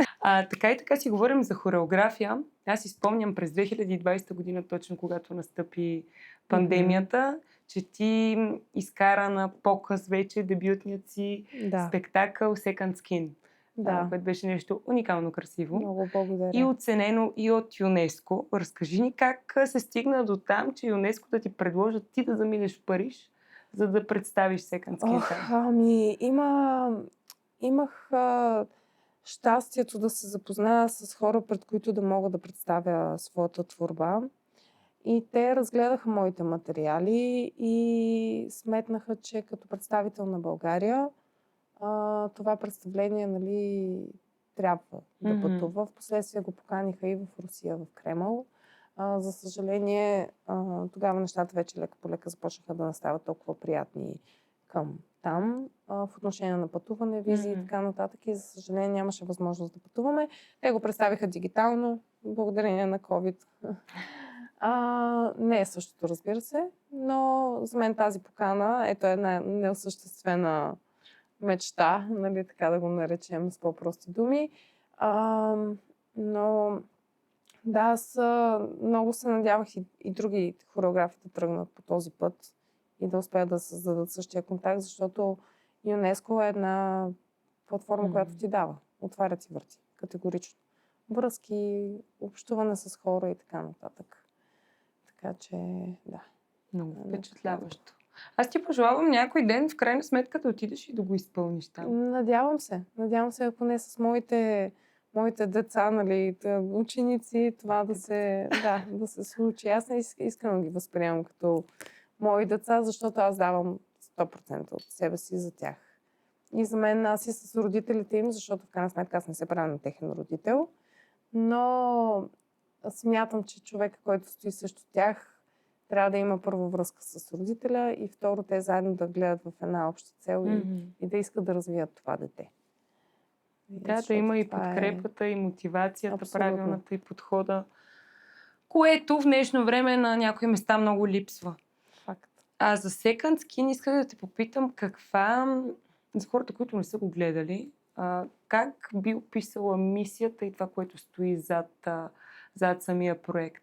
Така и така си говорим за хореография. Аз си спомням през 2020 година, точно когато настъпи пандемията, че ти изкара на показ вече дебютният си спектакъл Second Skin. Което беше нещо уникално красиво. Много благодаря. И оценено и от ЮНЕСКО. Разкажи ни как се стигна до там, че ЮНЕСКО да ти предложат ти да заминеш в Париж, за да представиш Second Skin. Имах щастието да се запозная с хора, пред които да мога да представя своята творба. И те разгледаха моите материали и сметнаха, че като представител на България това представление, нали, трябва да пътува. Впоследствие го поканиха и в Русия, в Кремъл. За съжаление, тогава нещата вече лека по лека започнаха да не стават толкова приятни към там, в отношение на пътуване, визи и така нататък. И за съжаление нямаше възможност да пътуваме. Те го представиха дигитално, благодарение на COVID. Не е същото, разбира се, но за мен тази покана, ето една неосъществена мечта, нали, така да го наречем с по-прости думи. Но да, аз много се надявах и други хореографи да тръгнат по този път и да успеят да създадат същия контакт, защото ЮНЕСКО е една платформа, която ти дава. Отваря ти врати, категорично. Връзки, общуване с хора и така нататък. Така че, да. Много впечатляващо. Аз ти пожелавам някой ден, в крайна сметка, да отидеш и да го изпълниш там. Надявам се. Надявам се, ако не с моите деца, нали, ученици, това да се случи. Аз не искрено ги възприемам като мои деца, защото аз давам 100% от себе си за тях. И за мен, аз и с родителите им, защото в крайна сметка аз не се правя на техен родител, но смятам, че човека, който стои срещу тях, трябва да има първо връзка с родителя и второ те заедно да гледат в една обща цел и да искат да развият това дете. Да има и подкрепата, и мотивацията, правилната и подхода, което в днешно време на някои места много липсва. Факт. За Second Skin исках да те попитам за хората, които не са го гледали, как би описала мисията и това, което стои зад самия проект?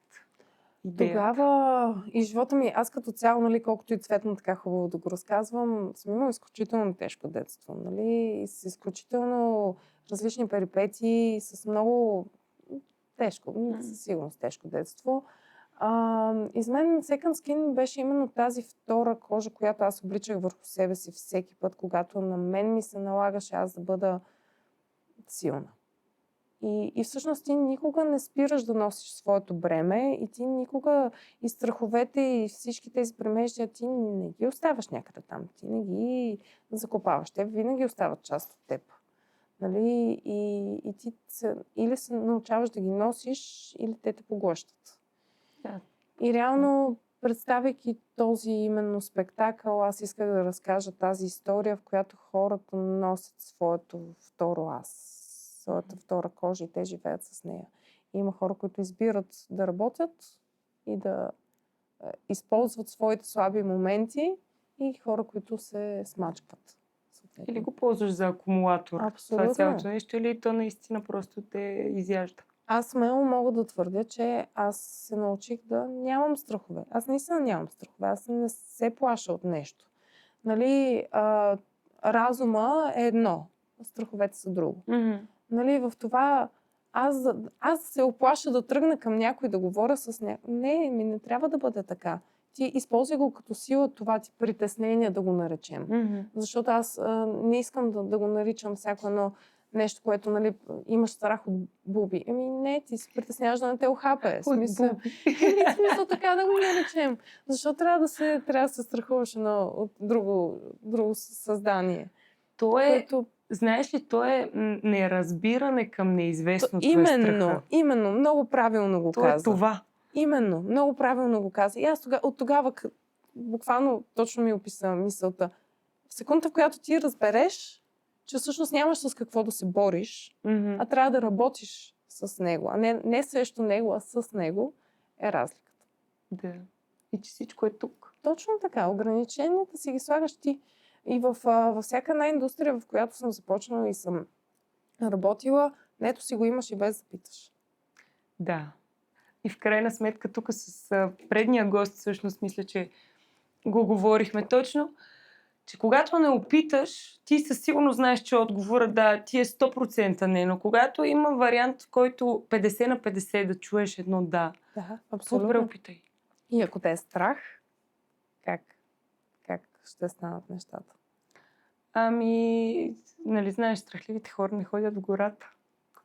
Тогава и живота ми, аз като цяло, нали, колкото и цветно така хубаво да го разказвам, съм имала изключително тежко детство, нали, с изключително различни перипетии, с много тежко, със сигурност тежко детство. И за мен Second Skin беше именно тази втора кожа, която аз обличах върху себе си всеки път, когато на мен ми се налагаше аз да бъда силна. И всъщност ти никога не спираш да носиш своето бреме и ти никога и страховете и всички тези премеждия ти не ги оставаш някъде там. Ти не ги закопаваш. Те винаги остават част от теб. Нали? И ти или се научаваш да ги носиш, или те те поглъщат. Да. И реално, представяйки този именно спектакъл, аз исках да разкажа тази история, в която хората носят своето второ аз. Своята втора кожа и те живеят с нея. И има хора, които избират да работят и да използват своите слаби моменти и хора, които се смачкват. Или го ползваш за акумулатор. Абсолютно. Това цялото нещо, или то наистина просто те изяжда. Аз смело мога да твърдя, че аз се научих да нямам страхове. Аз наистина нямам страхове. Аз не се плаша от нещо. Нали, разума е едно, страховете са друго. Нали, в това аз се оплаша да тръгна към някой да говоря с някой. Не трябва да бъде така. Ти използвай го като сила това ти притеснение, да го наречем. Защото аз не искам да го наричам всяко едно нещо, което, нали, имаш страх от буби. Не, ти се притесняваш да не те охапе. Смисъл така да го наречем. Защо трябва да се страхуваш от друго създание? Знаеш ли, то е неразбиране към неизвестното. Именно, много правилно го каза. Това. Именно, много правилно го каза. И аз от тогава буквално точно ми описа мисълта. В секундата, в която ти разбереш, че всъщност нямаш с какво да се бориш, а трябва да работиш с него, а не срещу него, а с него, е разликата. Да. И че всичко е тук. Точно така. Ограниченията си ги слагаш ти. И във всяка една индустрия, в която съм започнала и съм работила, нето си го имаш и без да питаш. Да. И в крайна сметка тук с предния гост, всъщност мисля, че го говорихме точно, че когато не опиташ, ти със сигурност знаеш, че отговора да, ти е 100% не, но когато има вариант, в който 50 на 50 да чуеш едно да, Да, по-добре абсолютно. опитай. И ако те е страх, как ще станат нещата? Ами, нали знаеш, страхливите хора не ходят в гората.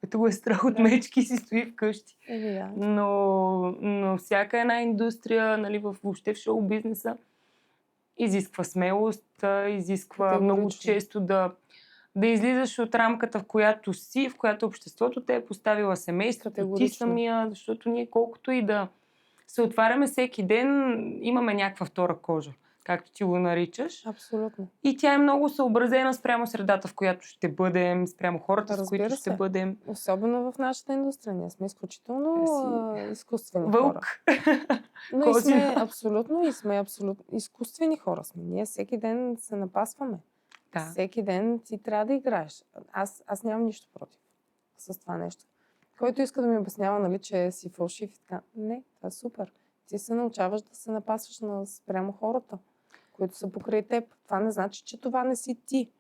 Който го е страх от мечки, си стои вкъщи. Да. Но всяка една индустрия, нали, въобще в шоу-бизнеса, изисква смелост, изисква много често да излизаш от рамката, в която си, в която обществото те е поставила, семейството, ти самия, защото ние колкото и да се отваряме всеки ден, имаме някаква втора кожа, както ти го наричаш. Абсолютно. И тя е много съобразена спрямо средата, в която ще бъдем, спрямо хората, с които ще бъдем. Особено в нашата индустрия. Ние сме изключително изкуствени Вълк. хора. Но и сме абсолютно изкуствени хора сме. Ние всеки ден се напасваме. Да. Всеки ден ти трябва да играеш. Аз нямам нищо против с това нещо. Който иска да ми обяснява, нали, че си фалшив и така. Не, това е супер. Ти се научаваш да се напасваш спрямо хората, които са покрай теб. Това не значи, че това не си ти.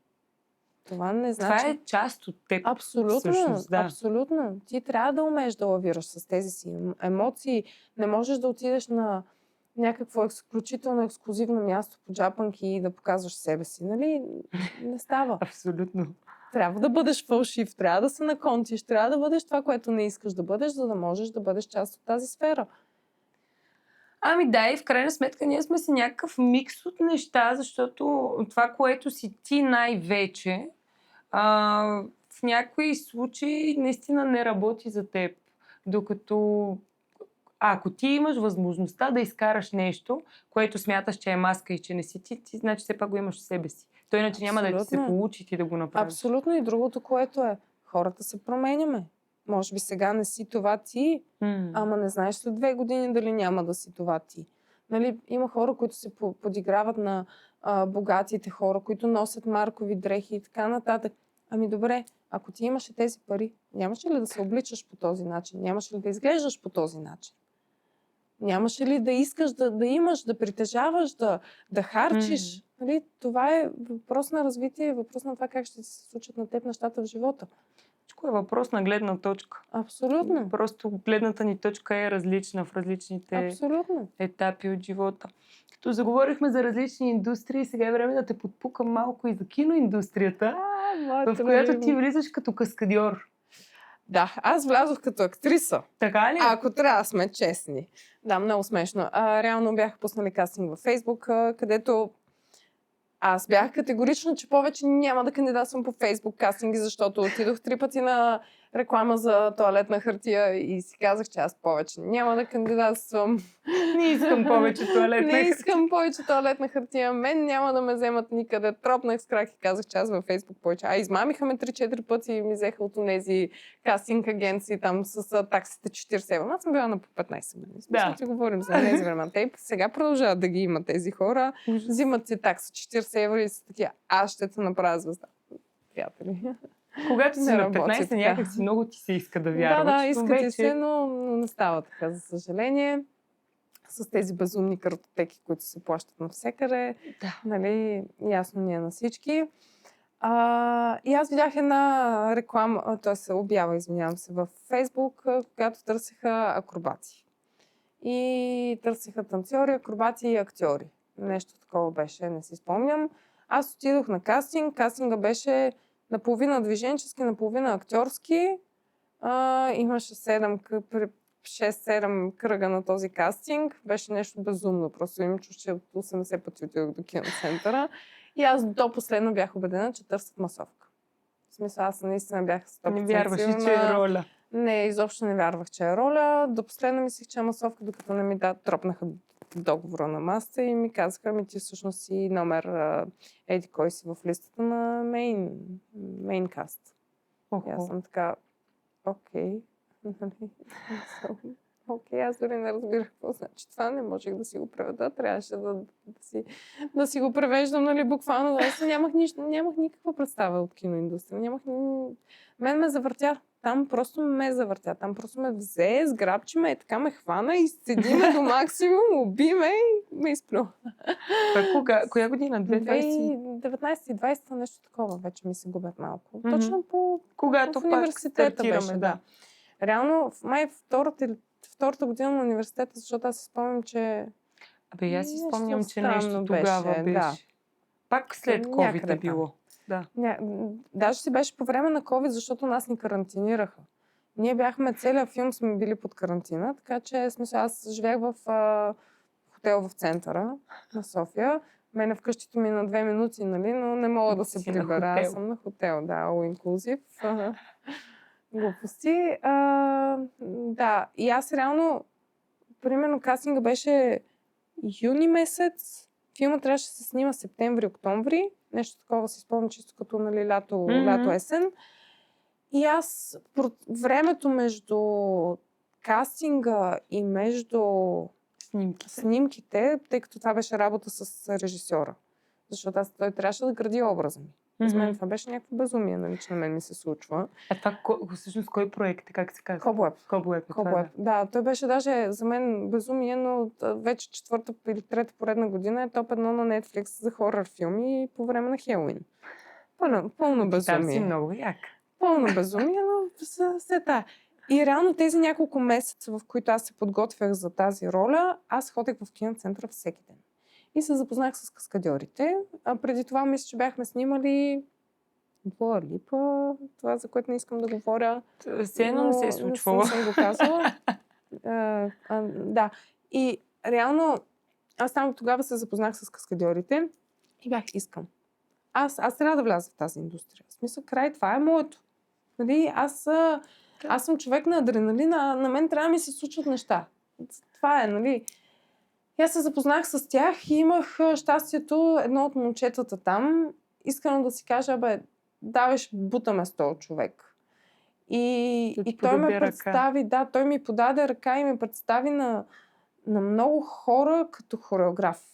Това не значи... Това е част от теб. Абсолютно, всъщност, да. Абсолютно. Ти трябва да умееш да лавираш с тези си емоции. Не можеш да отидеш на някакво изключително ексклузивно място по джапанки и да показваш себе си, нали? Не става. Абсолютно. Трябва да бъдеш фалшив, трябва да се накончиш, трябва да бъдеш това, което не искаш да бъдеш, за да можеш да бъдеш част от тази сфера. Ами да, и в крайна сметка ние сме си някакъв микс от неща, защото това, което си ти най-вече, в някои случаи наистина не работи за теб. Докато ако ти имаш възможността да изкараш нещо, което смяташ, че е маска и че не си ти, значи все пак го имаш в себе си. То иначе няма да ти се получи ти да го направиш. Абсолютно. И другото, което е, хората се променяме. Може би сега не си това ти, ама не знаеш след 2 години дали няма да си това ти. Нали, има хора, които се подиграват на богатите хора, които носят маркови дрехи и така нататък. Ами добре, ако ти имаше тези пари, нямаше ли да се обличаш по този начин? Нямаше ли да изглеждаш по този начин? Нямаше ли да искаш да имаш, да притежаваш, да харчиш? Нали, това е въпрос на развитие, въпрос на това как ще се случат на теб нещата в живота. Всичко е въпрос на гледна точка. Абсолютно. Просто гледната ни точка е различна в различните етапи от живота. Като заговорихме за различни индустрии, сега е време да те подпукам малко и за киноиндустрията, в която ти влизаш като каскадьор. Да, аз влязох като актриса. Така ли? Ако трябва да сме честни. Да, много смешно. Реално бяха пуснали кастинг във Фейсбук, където аз бях категорична, че повече няма да кандидатствам по Фейсбук кастинги, защото отидох 3 пъти на реклама за тоалетна хартия и си казах, че аз повече няма да кандидатствам. Не искам повече тоалетна хартия. Не искам повече тоалетна хартия. Мен няма да ме вземат никъде. Тропнах с крак и казах, че аз във Фейсбук повече. Измамиха ме 3-4 пъти и ми взеха от тези кастинг агенции там с таксите 40 евро. Аз съм била на по 15 години. Да. Ти говорим за тези времена. Те сега продължават да ги имат тези хора. Взимат си такса 40 евро и са такива. Аз ще те направя звезда. Приятели. Когато си на 15, някак си много ти се иска да вярваш. Да, иска ти се, но не става така, за съжаление. С тези безумни картотеки, които се плащат навсекъде. Да. Нали, ясно ни е на всички. И аз видях една реклама, т.е. обява, извинявам се, във Фейсбук, която търсеха акробати. И търсеха танцори, акробати и актьори. Нещо такова беше, не си спомням. Аз отидох на кастинг. Кастинга беше наполовина движенчески, наполовина актьорски. Имаше 6-7 кръга на този кастинг. Беше нещо безумно. Просто им чуш, че от 80 пъти отидох до киноцентъра. И аз до последно бях убедена, че търсят масовка. В смисъл, аз наистина бях 100% не вярваш ли, че е роля? Не, изобщо не вярвах, че е роля. До последно мислих, че е масовка, докато не ми тропнаха договора на масата и ми казаха, ми ти всъщност си номер еди кой си в листата на мейнкаст. И аз съм така, окей. Окей, аз дори не разбирах какво значи това, не можех да си го преведа, трябваше да си го превеждам, нали, буквално. Аз нямах никаква представа от киноиндустрия. Мен ме завъртя. Там просто ме завъртя. Там просто ме взе, сграбчи ме, така ме хвана и седи ме до максимум, уби ме и ме изплю. Коя година? 2019-2020, нещо такова. Вече ми се губят малко. Точно когато в университета беше, да. Реално, в май втората година на университета, защото аз си спомням, че... Аз си спомням, че нещо нещо тогава беше. Да. Пак след COVID е било. Да. Даже си беше по време на COVID, защото нас ни карантинираха. Ние бяхме, целият филм сме били под карантина, така че смисъл, аз живеех в хотел в центъра на София. Мене вкъщите ми на 2 минути, нали, но не мога да се прибера. Аз съм на хотел, да, all inclusive. Глупости. Да, и аз реално, примерно кастинга беше юни месец, филма трябваше да се снима септември-октомври, нещо такова си спомням, чисто като, нали, лято-есен. И аз времето между кастинга и между снимките, тъй като това беше работа с режисьора, защото той трябваше да гради образа ми. За мен това беше някакво безумие, нали, че на мен ми се случва. Това всъщност кой проект, как се казва? Cobweb. Да, той беше даже за мен безумие, но вече 4-та или 3-та поредна година е топ 1 на Netflix за хорър филми по време на Хелуин. Пълно безумие. Там си много як. Пълно безумие, но все тая. И реално тези няколко месеца, в които аз се подготвях за тази роля, аз ходех в киноцентъра всеки ден. И се запознах с каскадьорите. А преди това мисля, че бяхме снимали Дуа Липа, това, за което не искам да говоря. Все едно не се е случвало. Не съм го казала. Да. И реално аз там тогава се запознах с каскадьорите и искам. Аз трябва да вляза в тази индустрия. В смисъл, край, това е моето. Нали? Аз съм човек на адреналин, на мен трябва да ми се случват неща. Това е, нали? И аз се запознах с тях и имах щастието, едно от момчетата там, искам да си кажа, давай, бутаме с този човек. И той ме представи, той ми подаде ръка и ме представи на много хора като хореограф.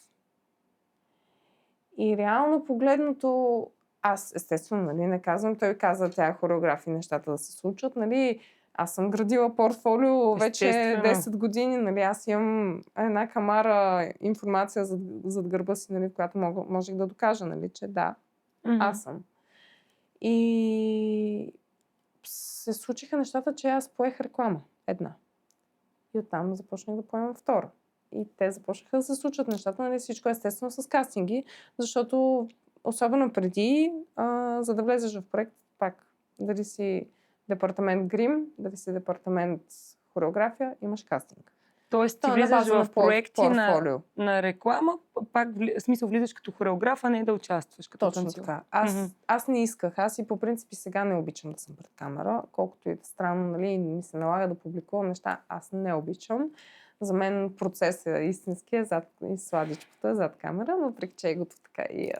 И реално погледнато, аз естествено, нали, не казвам, той каза тя хореограф и нещата да се случат, нали, аз съм градила портфолио вече 10 години, нали, аз имам една камара информация зад гърба си, нали, в която можех да докажа, нали, че да, аз съм. И се случиха нещата, че аз поех реклама една. И оттам започнах да поемам втора. И те започнаха да се случват нещата, нали, всичко естествено с кастинги, защото особено преди, за да влезеш в проект, пак, дали си департамент грим, дали си департамент хореография, имаш кастинг. Тоест ти влизаш в проекти на реклама, пак в смисъл влизаш като хореограф, а не да участваш като точно така. Аз не исках. Аз и по принцип сега не обичам да съм пред камера, колкото и да странно, нали, ми се налага да публикувам неща, аз не обичам. За мен процесът истински и сладичкото е зад камера, въпреки че егото така и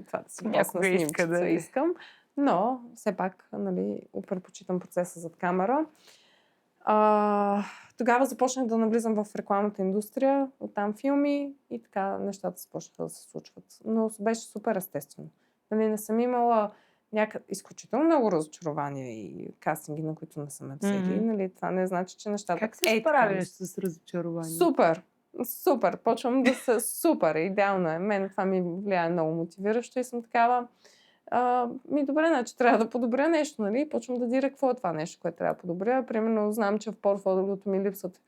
това да си посна снимчица искам. Но все пак, нали, предпочитам процеса зад камера. Тогава започнах да навлизам в рекламната индустрия, оттам филми и така нещата започнаха да се случват. Но беше супер естествено. Нали, не съм имала изключително много разочарования и кастинги, на които не съм ме взели. Нали, това не значи, че нещата... Как се справяш с разочарования? Супер! Почвам да се супер, идеално е. Мен това ми влияе много мотивиращо и съм такава... добре, значи трябва да подобря нещо, нали? Почвам да дира какво е това нещо, което трябва да подобря. Примерно знам, че в портфолиото ми липсват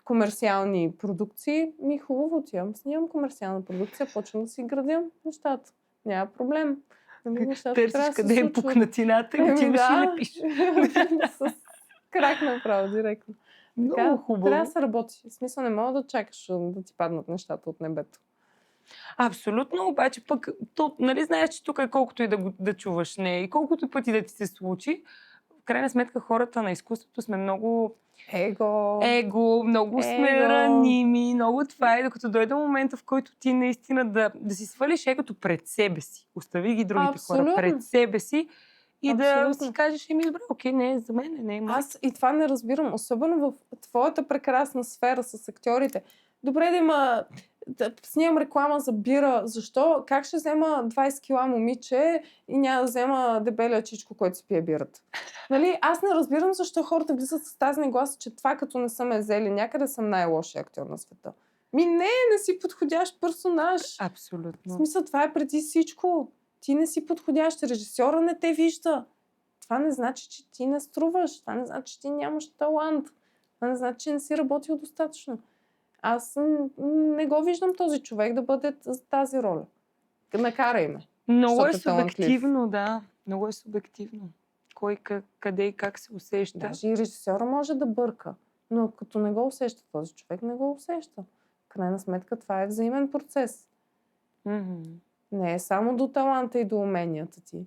комерциални продукции. Хубаво отивам, снимам комерциална продукция, почвам да си градя нещата. Няма проблем. Търсиш къде е пукнатината и отиваш и лепиш. С крак направо, директно. Много хубаво. Трябва да се работи. В смисъл не мога да чакаш да ти паднат нещата от небето. Абсолютно, обаче пък, нали знаеш, че тук е колкото и да чуваш не и колкото пъти да ти се случи, в крайна сметка хората на изкуството сме много Его. много сме раними, много това е, докато дойде момента, в който ти наистина да си свалиш егото пред себе си. Остави ги другите хора пред себе си и да си кажеш, добре, окей, не е за мен, не е мой. Аз и това не разбирам, особено в твоята прекрасна сфера с актьорите. Добре да снимам реклама за бира. Защо? Как ще взема 20 кила момиче и няма да взема дебелия чичко, който си пие бирата? Нали? Аз не разбирам защо хората влизат с тази нагласа, че това като не са ме взели, някъде съм най-лошия актьор на света. Не си подходящ персонаж. Абсолютно. В смисъл, това е преди всичко. Ти не си подходящ, режисьора не те вижда. Това не значи, че ти не струваш. Това не значи, че ти нямаш талант. Това не значи, че не си работил достатъчно. Аз не го виждам този човек да бъде за тази роля. Накарай ме. Много е субективно, да. Много е субективно. Кой, къде и как се усеща. Даже и режисьора може да бърка. Но като не го усеща този човек, не го усеща. В крайна сметка това е взаимен процес. Не е само до таланта и до уменията ти.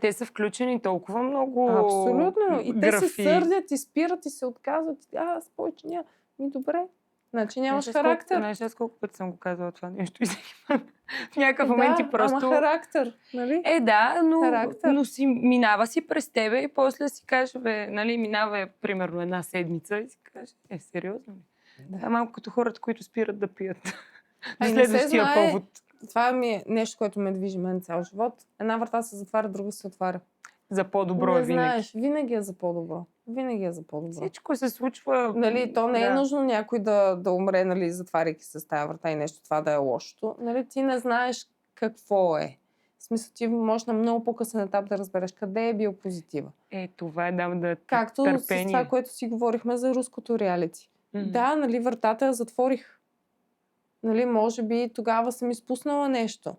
Те са включени толкова много абсолютно. И те графи. се сърдят и спират и се отказват. Аз повече няма. Добре. Значи нямаш характер. Знаеш, аз колко пъти съм го казала това нещо и в някакъв момент ти просто... Ама характер, нали? Но си минава си през тебе и после си каже, нали, минава примерно една седмица и си каже, сериозно ли? Да. Малко като хората, които спират да пият. До следващия повод. Това ми е нещо, което ме движи мен цял живот. Една врата се затваря, друга се отваря. За по-добро не знаеш, винаги е за по-добро. Винаги е за по-добро. Всичко се случва... Нали, то не е нужно някой да умре, нали, затваряйки се с тая врата и нещо това да е лошото. Нали, ти не знаеш какво е. В смисъл, ти можеш на много по-късен етап да разбереш къде е бил позитива. Това е както търпение. С това, което си говорихме за руското реалити. Да, нали, вратата я затворих. Нали, може би тогава съм изпуснала нещо.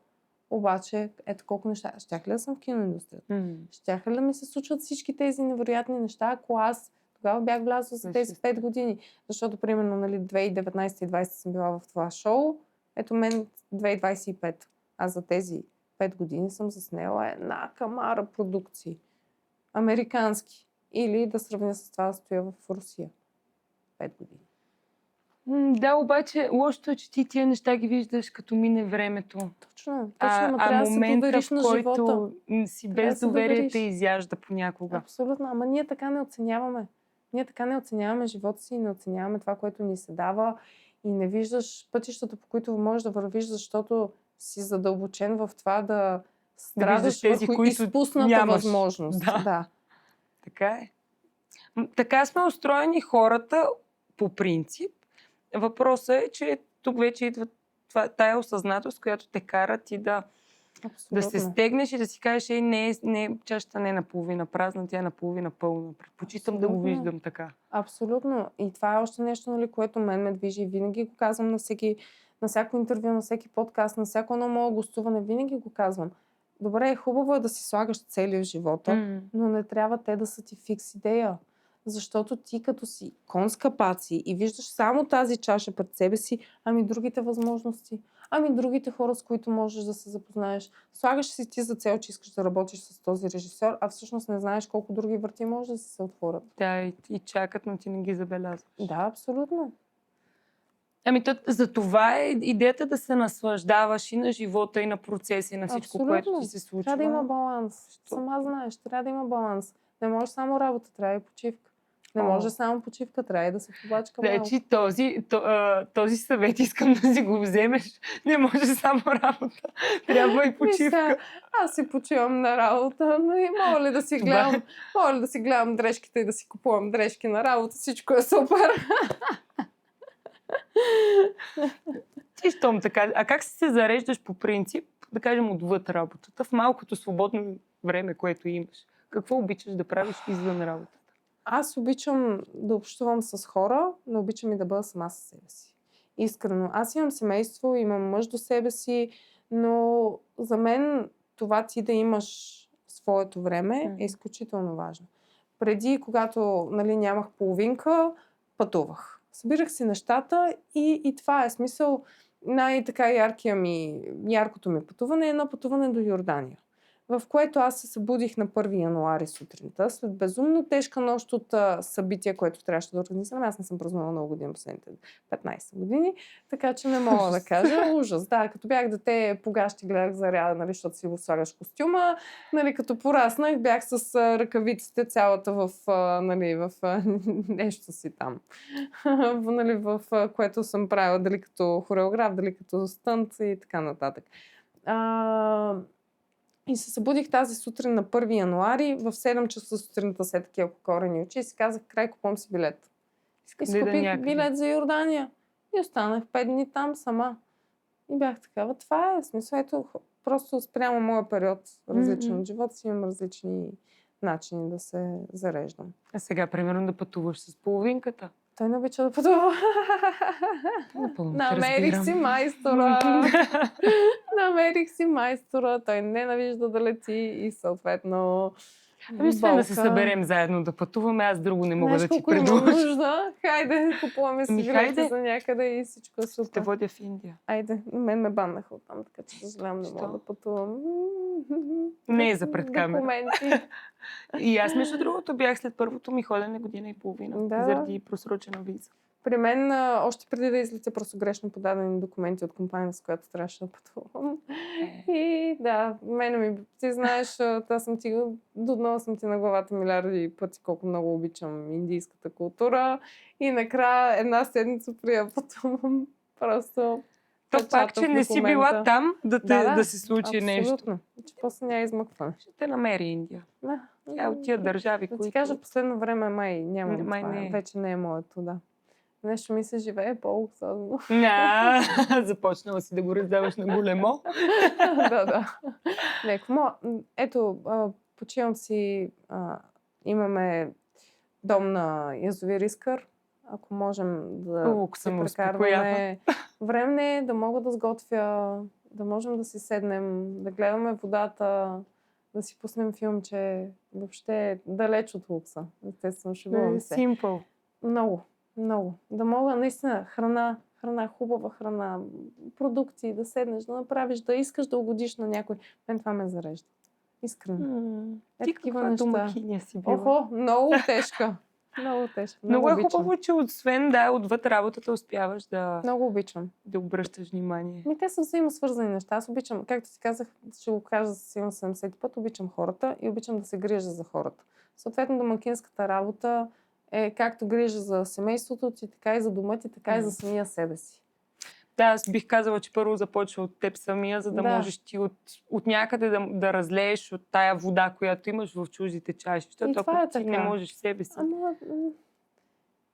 Обаче, ето колко неща. Щях ли да съм в киноиндустрията? Щяха ли да ми се случват всички тези невероятни неща, ако аз тогава бях влязла за тези 5 години? Защото, примерно, нали, 2019 и 2020 съм била в това шоу. Ето мен 2025. Аз за тези 5 години съм заснела една камара продукции. Американски. Или да сравня с това да стоя в Русия. 5 години. Да, обаче лошото е, че ти тия неща ги виждаш като мине времето. Точно, но трябва да се довериш на живота. Си без доверие те изяжда понякога. Абсолютно, ама ние така не оценяваме. Ние така не оценяваме живота си, не оценяваме това, което ни се дава и не виждаш пътищата, по които можеш да вървиш, защото си задълбочен в това да страдаш върху изпусната възможност. Да. Така е. Така сме устроени хората по принцип. Въпросът е, че тук вече идва тая осъзнатост, която те кара ти да се стегнеш и да си кажеш, чашата не е наполовина празна, тя е наполовина пълна. Предпочитам да го виждам така. Абсолютно. И това е още нещо, нали, което мен ме движи. И винаги го казвам на всяко интервю, на всеки подкаст, на всяко едно мое гостуване. Винаги го казвам. Добре, хубаво е да си слагаш цели в живота, но не трябва те да са ти фикс идея. Защото ти като си конска паци и виждаш само тази чаша пред себе си, другите възможности, другите хора, с които можеш да се запознаеш. Слагаш си ти за цел, че искаш да работиш с този режисьор, а всъщност не знаеш колко други врати може да се отворят. Да, и чакат, но ти не ги забелязваш. Да, абсолютно. За това е идеята да се наслаждаваш и на живота, и на процеса, и на всичко, което ти се случва. Трябва да има баланс. Сама знаеш, трябва да има баланс. Не може само работа, трябва и почивка. Не може само почивка, трябва и да се побачка малко. Значи този съвет искам да си го вземеш. Не може само работа. Трябва и почивка. Аз си почивам на работа, но и мога ли да си гледам дрежките и да си купувам дрежки на работа. Всичко е супер. Ти щом така. А как се зареждаш по принцип, да кажем, отвъд работата, в малкото свободно време, което имаш? Какво обичаш да правиш извън работата? Аз обичам да общувам с хора, но обичам и да бъда сама със себе си. Искрено. Аз имам семейство, имам мъж до себе си, но за мен това ти да имаш своето време е изключително важно. Преди, когато нямах половинка, пътувах. Събирах си нещата и това е смисъл. Яркото ми пътуване е едно пътуване до Йордания. в което аз се събудих на 1 януари сутринта, след безумно тежка нощ от събития, което трябваше да организирам. Аз не съм празнувала много години последните 15 години, така че не мога да кажа. Ужас, да. Като бях дете, погащи гледах заряда, нали, защото си го слагаш костюма. Нали, като пораснах, бях с ръкавиците цялата в, нали, в нещо си там. Нали, в което съм правила, дали като хореограф, дали като стънт и така нататък. И се събудих тази сутрин на 1 януари, в 7 часа сутринта след такива покорени очи и си казах, край, купувам си билет. И скупих билет за Йордания. И останах 5 дни там сама. И бях такава, това е смисъл. Ето, просто спрямо моя период, различен от живота си, имам различни начини да се зареждам. А сега, примерно, да пътуваш с половинката. Той не обича да пътува. Намерих си майстора. Намерих си майстора. Той ненавижда да лети и съответно Освен да се съберем заедно да пътуваме, аз друго не мога да ти предложа. Знаеш нужда? Хайде, купуваме си билети за някъде и всичко е супер. Ще водя в Индия. Айде, мен ме баннаха оттам, така че съжалявам, не мога да пътувам. Не е за пред камера. Документи. И аз, между другото, бях след първото ми ходене година и половина. Да. Заради просрочена виза. При мен, още преди да излетя, просто грешно подадени документи от компания, с която трябваше да пътувам. И да, мене ми, ти знаеш, аз съм ти, доднала съм ти на главата милиарди пъти, колко много обичам индийската култура. И накрая една седмица преди да пътувам, просто То пак, че не си била там, да се случи нещо. Абсолютно. Че после няма измъкване. Ще те намери Индия. Тя от тия държави, да които... ти кажа, последно време май няма май това. не. Вече не е моето, да. Нещо ми се живее по-луксозно. Започнала си да го раздаваш на големо. Да. Леко. Ето, почивам си, имаме дом на язовир Искър. Ако можем да си прекарваме време, да мога да сготвя, да можем да си седнем, да гледаме водата, да си пуснем филмче. Въобще е далеч от лукса. Естествено, шегувам се. Симпъл. Много. Да мога наистина храна, хубава храна, продукти, да седнеш, да направиш, да искаш да угодиш на някой. Мен това ме зарежда. Искрено. Ти каква домакиня си била? Охо, много тежка. Много тежка. Много е хубаво, че освен отвъд работата успяваш да... Много обичам. Да обръщаш внимание. Те са взаимосвързани неща. Аз обичам, както ти казах, ще го кажа за силно 70 път, обичам хората и обичам да се грижа за хората. Съответно, домакинската работа е както грижа за семейството ти, така и за дома ти, така и за самия себе си. Да, аз бих казала, че първо започва от теб самия, за да можеш ти от някъде да разлееш от тая вода, която имаш в чуждите чаши. Защото ако ти не можеш себе си.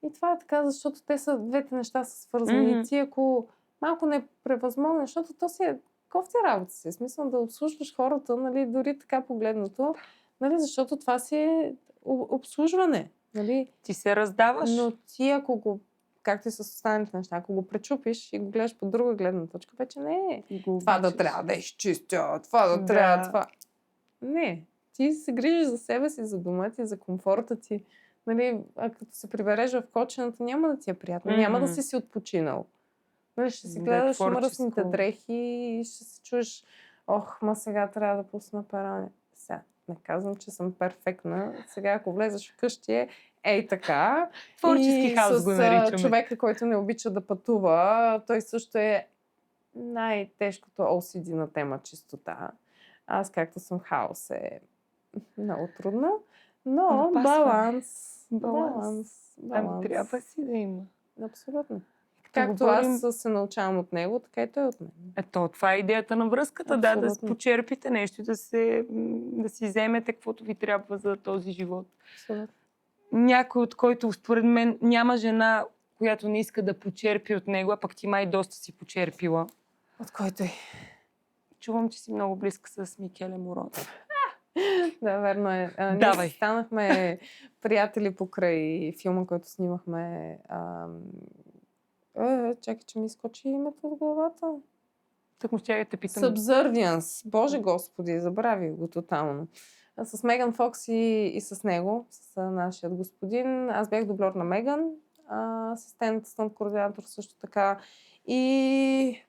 И това е така, защото двете неща са свързани. И ти ако малко не превъзмогнеш, защото то си е кофти работа си. Смисъл да обслужваш хората, нали, дори така погледнато, нали, защото това си е обслужване. Нали? Ти се раздаваш. Но ти ако го, както и с останалите неща, ако го пречупиш и го гледаш по друга гледна точка, вече не е това да трябва да изчистя, това да трябва, това. Не. Ти се грижиш за себе си, за дома ти, за комфорта ти. Нали, а като се прибереш в кочината, няма да ти е приятно. Няма да си отпочинал. Нали, ще си гледаш мръсните дрехи и ще се чуеш, сега трябва да пусна перане. Сега, не казвам, че съм перфектна. Сега, ако влезеш вкъщи, ей така. Творчески хаос го наричаме. Човека, който не обича да пътува, той също е най-тежкото OCD на тема чистота. Аз, както съм хаос, е много трудно. Но баланс. Трябва си да има. Абсолютно. Както аз се научавам от него, така и той от мен. Това е идеята на връзката, да почерпите нещо, да си вземете каквото ви трябва за този живот. Абсолютно. Някой, от който според мен няма жена, която не иска да почерпи от него, а пък ти май доста си почерпила. От който е? Чувам, че си много близка с Микеле Морон. Да, верно е. Давай. Ние станахме приятели покрай филма, който снимахме. Чакай, че ми изкочи името от главата. Так му ще те питам. Subservience. Боже Господи, забравих го тотално. С Меган Фокс и с него, с нашия господин. Аз бях дублер на Меган, асистент, координатор също така. И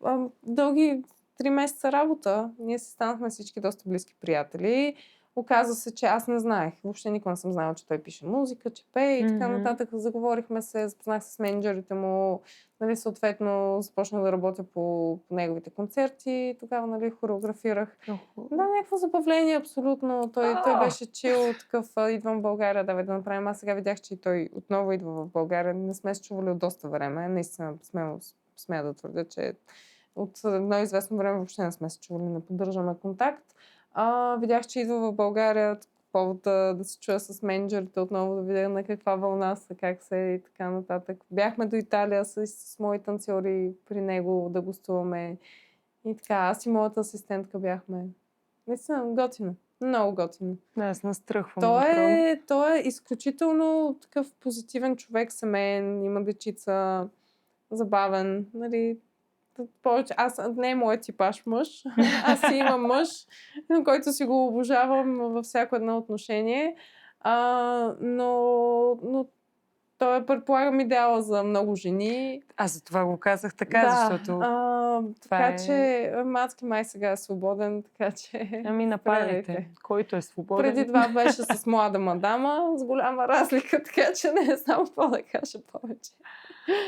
дълги 3 месеца работа ние си станахме всички доста близки приятели. Оказва се, че аз не знаех. Въобще никога не съм знала, че той пише музика, че пее и така нататък. Заговорихме се, запознах се с менеджерите му. Нали, съответно, започнах да работя по неговите концерти. Тогава, нали, хореографирах. Да, някакво забавление, абсолютно. Той беше чил, такъв, идвам в България, давай да направим. Аз сега видях, че и той отново идва в България. Не сме се чували от доста време. Наистина смея да твърдя, че от едно известно време въобще не сме се чували, не поддържаме контакт. Видях, че идва в България, повод да се чуя с менеджерите отново, да видя на каква вълна са, как се и така нататък. Бяхме до Италия с мои танцори при него да гостуваме. И така, аз и моята асистентка бяхме. Наистина, готино. Много готино. Да, аз настръхвам. Той е изключително такъв позитивен човек, семейен, има дечица, забавен, нали. Повече, не е моят типаж мъж. Аз си имам мъж, на който си го обожавам във всяко едно отношение. Но той предполагам идеала за много жени. Аз за това го казах така, защото... Така че Мацки май сега е свободен, така че... Ами нападайте, който е свободен. Преди това беше с млада мадама, с голяма разлика, така че не знам какво да кажа повече.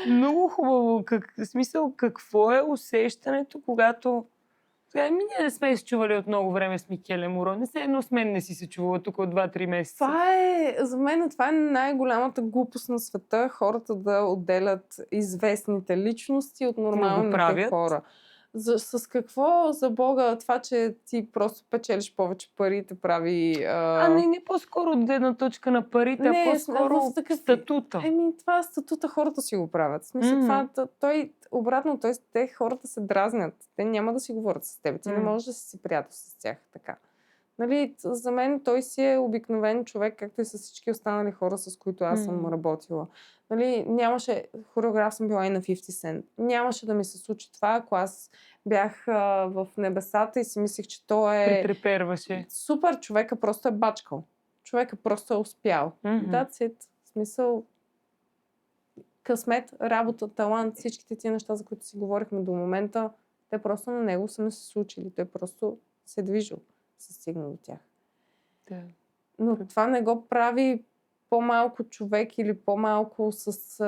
Много хубаво. В смисъл, какво е усещането, когато... Ние не сме се чували от много време с Микеле Моро. Не се едно с мен не си се чувала тук от 2-3 месеца. За мен това е най-голямата глупост на света. Хората да отделят известните личности от нормалните хора. С какво за Бога това, че ти просто печелиш повече пари, те прави... Не по-скоро от гледна точка на парите, а по-скоро статута. Това статута хората си го правят. В смисъл, обратно, те хората се дразнят. Те няма да си говорят с теб. Ти не можеш да си приятел с тях. Така. Нали, за мен той си е обикновен човек, както и с всички останали хора, с които аз съм работила. Нали, хореограф съм била и на 50 Cent. Нямаше да ми се случи това, ако аз бях в небесата и си мислих, че той е... Притреперваше. Супер, човека просто е бачкал. Човека просто е успял. That's it. В смисъл, късмет, работа, талант, всичките тия неща, за които си говорихме до момента, те просто на него са не се случили. Той просто се движил, се стигна до тях. Да. Но това не го прави по-малко човек или по-малко с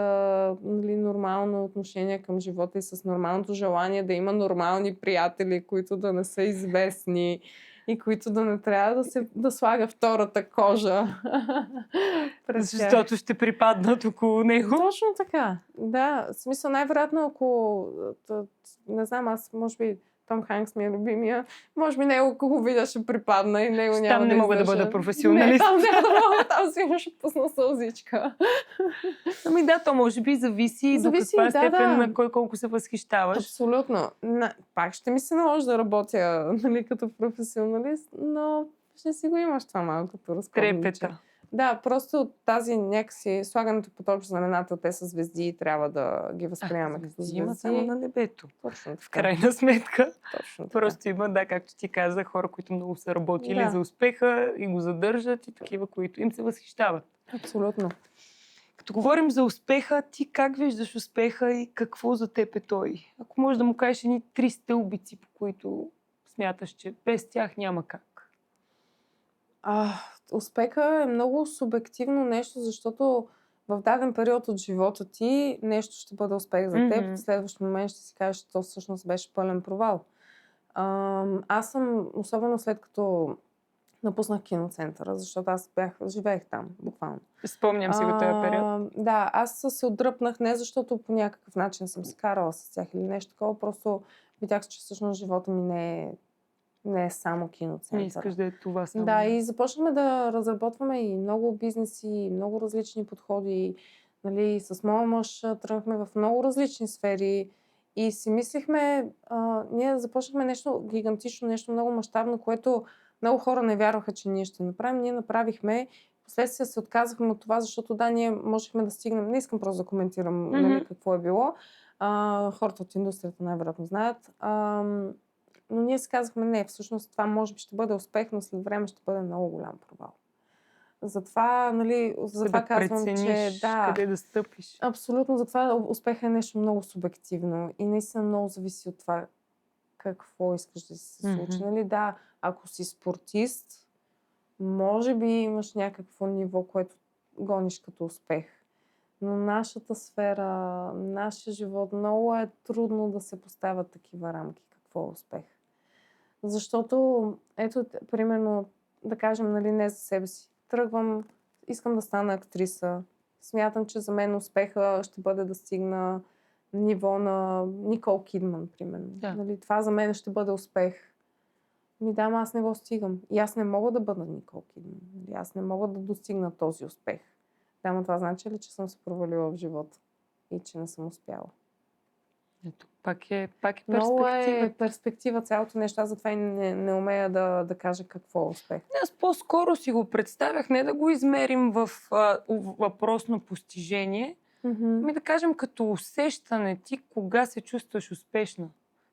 нормално отношение към живота и с нормалното желание да има нормални приятели, които да не са известни и които да не трябва да слага втората кожа. Защото ще припаднат около него. Точно така. Да, в смисъл най-вероятно, ако не знам, аз може би Том Ханкс ми е любимия. Може би него, ако го видя, ще припадна и него няма там да не мога да бъда професионалист. Не, там няма да мога, там си ще пусна сълзичка. То може би зависи до каква степен на кой колко се възхищаваш. Абсолютно. Пак ще ми се наложи да работя като професионалист, но ще си го имаш това малкото разкладниче. Трепета. Да, просто тази някакси слагането под общ знаменател, те са звезди и трябва да ги възприемаме като звезди. Има само на небето. Точно така. В крайна сметка. Точно така. Просто има, както ти каза, хора, които много са работили за успеха и го задържат и такива, които им се възхищават. Абсолютно. Като говорим за успеха, ти как виждаш успеха и какво за теб е той? Ако можеш да му кажеш едни 3 стълбици, по които смяташ, че без тях няма как. Успеха е много субективно нещо, защото в даден период от живота ти нещо ще бъде успех за теб, в следващ момент ще си кажеш, че то всъщност беше пълен провал. Аз съм, особено след като напуснах киноцентъра, защото аз живеех там, буквално. Спомням си го този период. Да, аз се отдръпнах не защото по някакъв начин съм се карала с тях или нещо такова, просто видях, че всъщност живота ми не е само киноцентър. Не искаш да е това само. Да, и започнахме да разработваме и много бизнеси, и много различни подходи. Нали, с моя мъж тръгнахме в много различни сфери и си мислихме, ние започнахме нещо гигантично, нещо много мащабно, което много хора не вярваха, че ние ще направим. Ние направихме, последствие се отказахме от това, защото ние можехме да стигнем, не искам просто да коментирам нали, какво е било. Хората от индустрията най-вероятно знаят. Но ние си казахме, не, всъщност това може би ще бъде успех, но след време ще бъде много голям провал. Затова, нали, казвам, че къде да стъпиш. Абсолютно, затова успех е нещо много субективно и наистина много зависи от това какво искаш да се случи. Мгм. Нали? Да, ако си спортист, може би имаш някакво ниво, което гониш като успех. Но нашата сфера, нашия живот, много е трудно да се поставят такива рамки. Какво е успех? Защото, ето, примерно, да кажем, нали, не за себе си. Тръгвам, искам да стана актриса. Смятам, че за мен успеха ще бъде да стигна ниво на Никол Кидман, примерно. Да. Нали, това за мен ще бъде успех. Да, ама аз не го стигам. И аз не мога да бъда Никол Кидман. Нали, аз не мога да достигна този успех. Да, но това значи ли, че съм се провалила в живота и че не съм успяла? Ето, пак е Много е перспектива. перспектива цялото нещо. Аз затова и не умея да кажа какво е успех. Аз по-скоро си го представях не да го измерим в въпрос на постижение, ами да кажем като усещане ти, кога се чувстваш успешна.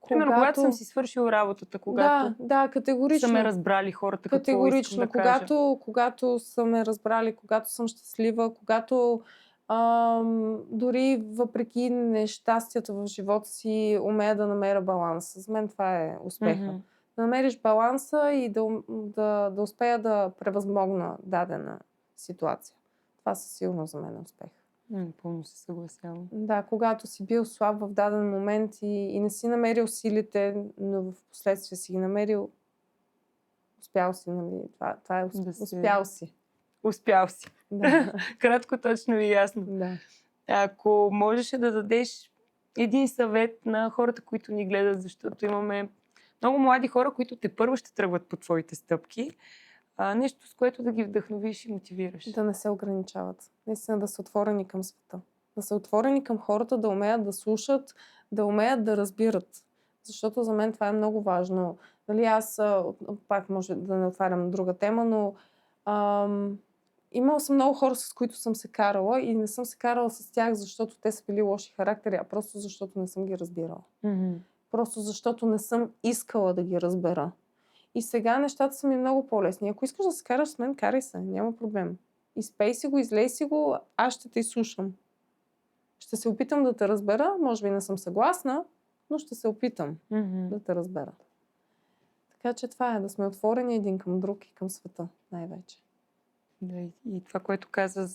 Примерно, когато съм си свършил работата, когато Да, категорично. са ме разбрали хората, какво искам да кажа. Когато са ме разбрали, когато съм щастлива, когато дори въпреки нещастията в живота си, умея да намеря баланс. За мен това е успеха. Мгм. Да намериш баланса и да успея да превъзмогна дадена ситуация. Това със сигурно за мен е успех. Пълно се съгласявам. Да, когато си бил слаб в даден момент и не си намерил силите, но в последствие си ги намерил, успял си, нали? Това е успял си. Успял си. Да. Кратко, точно и ясно. Да. Ако можеше да дадеш един съвет на хората, които ни гледат, защото имаме много млади хора, които тепърва ще тръгват по твоите стъпки, нещо, с което да ги вдъхновиш и мотивираш. Да не се ограничават. Наистина да са отворени към света. Да са отворени към хората, да умеят да слушат, да умеят да разбират. Защото за мен това е много важно. Нали, аз пак може да не отварям друга тема, но имала съм много хора, с които съм се карала и не съм се карала с тях, защото те са били лоши характери, а просто защото не съм ги разбирала. Mm-hmm. Просто защото не съм искала да ги разбера. И сега нещата са ми много по-лесни. Ако искаш да се караш с мен, карай се, няма проблем. Изпей си го, излей си го, аз ще те изслушам. Ще се опитам да те разбера, може би не съм съгласна, но ще се опитам да те разбера. Така че това е, да сме отворени един към друг и към света най-вече. Да, и това, което каза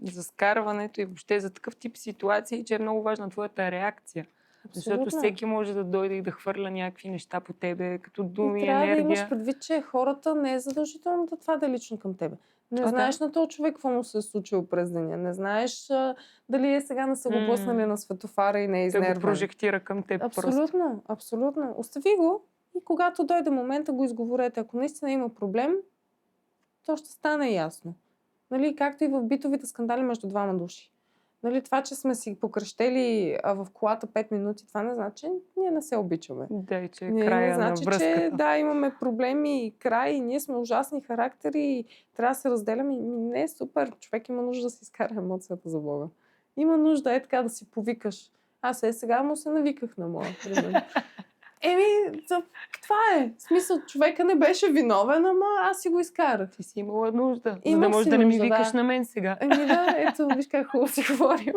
за скарването и въобще за такъв тип ситуации, че е много важна твоята реакция. Абсолютно. Защото всеки може да дойде и да хвърля някакви неща по тебе, като думи, и трябва енергия. Да имаш предвид, че хората не е задължително да това да е лично към тебе. Не знаеш на този човек какво му се е случило през деня. Не знаеш дали е сега не са го блъснали на светофара и не е изнервен. Да го прожектира към теб. Абсолютно, абсолютно. Остави го и когато дойде момента го изговорете. Ако наистина има проблем, то ще стане ясно. Нали, както и в битовите скандали между двама души. Нали, това, че сме си покръщели в колата 5 минути, това не значи, ние не се обичаме. Да, и че е края не значи, на връзката. Че да, имаме проблеми и край, и ние сме ужасни характери и трябва да се разделяме. Не е супер. Човек има нужда да си изкара емоцията за Бога. Има нужда така да си повикаш. Аз сега му се навиках на моя, примерно. Това е. В смисъл, човека не беше виновен, ама аз си го изкарах. Ти си имала нужда, за да можеш да не ми викаш на мен сега. Ето, виж как хубаво си говорим.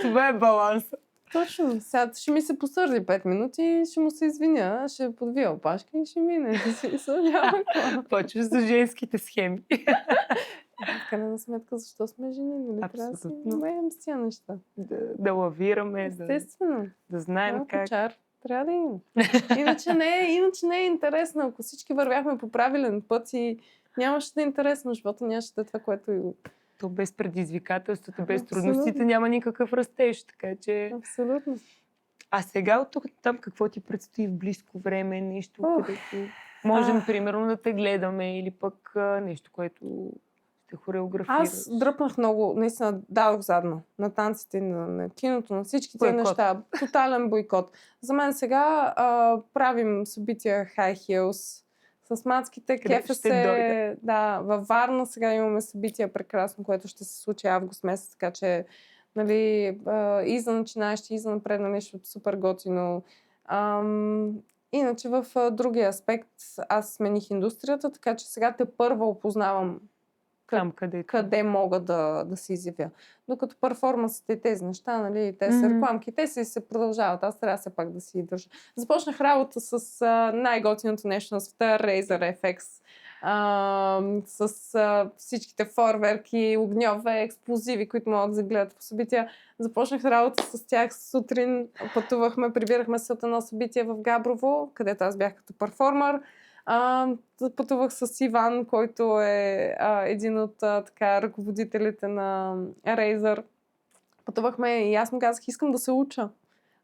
Това е баланса. Точно. Сега ще ми се посърди 5 минути, ще му се извиня, ще подвия опашка и ще мине. Почваш за женските схеми. В крайна сметка, защо сме жени? Нали? Трябва да си умеем с тия неща. Да лавираме, естествено. Да знаем как. Трябва да има. Иначе не е интересно. Ако всички вървяхме по правилен път и нямаше да е интересно, живота нямаше да е това, което... То без предизвикателството, без трудностите няма никакъв растеж, така че... Абсолютно. А сега от тук там какво ти предстои в близко време? Нещо, където можем примерно да те гледаме или пък нещо, което ще хореографираш? Аз дръпнах много, наистина дадох задна на танците, на киното, на всички тези неща. Тотален бойкот. За мен сега правим събития High Heels с мацките, кефа се. Да, във Варна сега имаме събития прекрасно, което ще се случи август месец, така че нали, и за начинаещи, и за напреднали ще е супер готино. Иначе в другия аспект аз смених индустрията, така че сега те първа опознавам Там където. къде мога да се изявя. Докато перформансите и тези неща, нали, те са рекламки, те се продължават. Аз трябва все пак да си държа. Започнах работа с най-готиното нещо на света, Razer FX. С всичките фойерверки, огньове, експлозиви, които могат да загледат по събития. Започнах работа с тях сутрин. Пътувахме, прибирахме се от едно събитие в Габрово, където аз бях като перформер. Пътувах с Иван, който е един от ръководителите на Razer. Пътувахме и аз му казах, искам да се уча.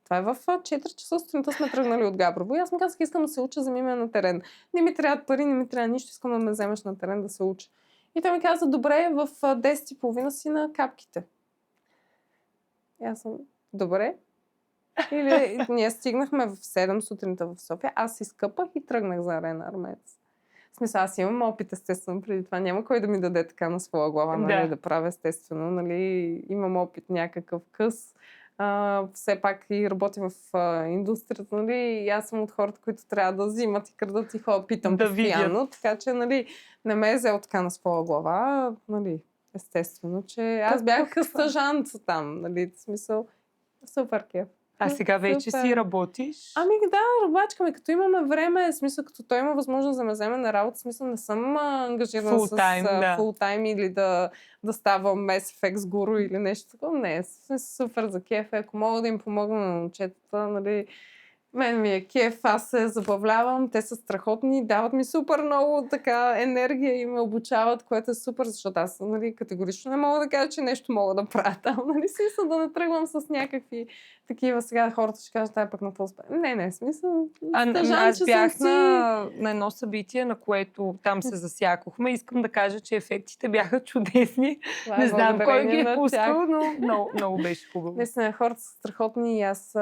Това е в 4 часа сутринта сме тръгнали от Габрово и аз му казах, искам да се уча за миме на терен. Не ми трябват пари, не ми трябва нищо, искам да ме вземеш на терен да се уча. И той ми каза, добре, в 10:30 си на капките. И аз съм, добре. Или ние стигнахме в 7 сутринта в София, аз си скъпах и тръгнах за Арена Армеец. В смисъл, аз имам опит, естествено, преди това. Няма кой да ми даде така на своя глава, нали, да правя, естествено. Нали, имам опит някакъв къс. Все пак и работя в индустрията, нали, и аз съм от хората, които трябва да взимат и крадат и ходя, питам да постоянно. Видят. Така че, нали, не ме е взел така на своя глава, нали, естествено, че аз бях стажант там, нали, в смисъл, супер кеф. А сега вече си работиш? Ами да, ръбачкаме, като имаме време, в смисъл, като той има възможност да ме вземе на работа, в смисъл не съм ангажирана с фултайм или да ставам Mass FX гуру или нещо такова. Не, супер за кеф. Ако мога да им помогна на момчетата, нали, мен ми е кеф, аз се забавлявам, те са страхотни, дават ми супер много така енергия и ме обучават, което е супер, защото аз, нали, категорично не мога да кажа, че нещо мога да правя там, нали, смисъл да не тръгвам с някакви такива, сега хората ще кажат, пък на какво успех. Не, смисъл. Аз бях на едно събитие, на което там се засякохме. Искам да кажа, че ефектите бяха чудесни. Не знам кой ги е пускал, но много беше хубаво. Наистина, хората са страхотни и аз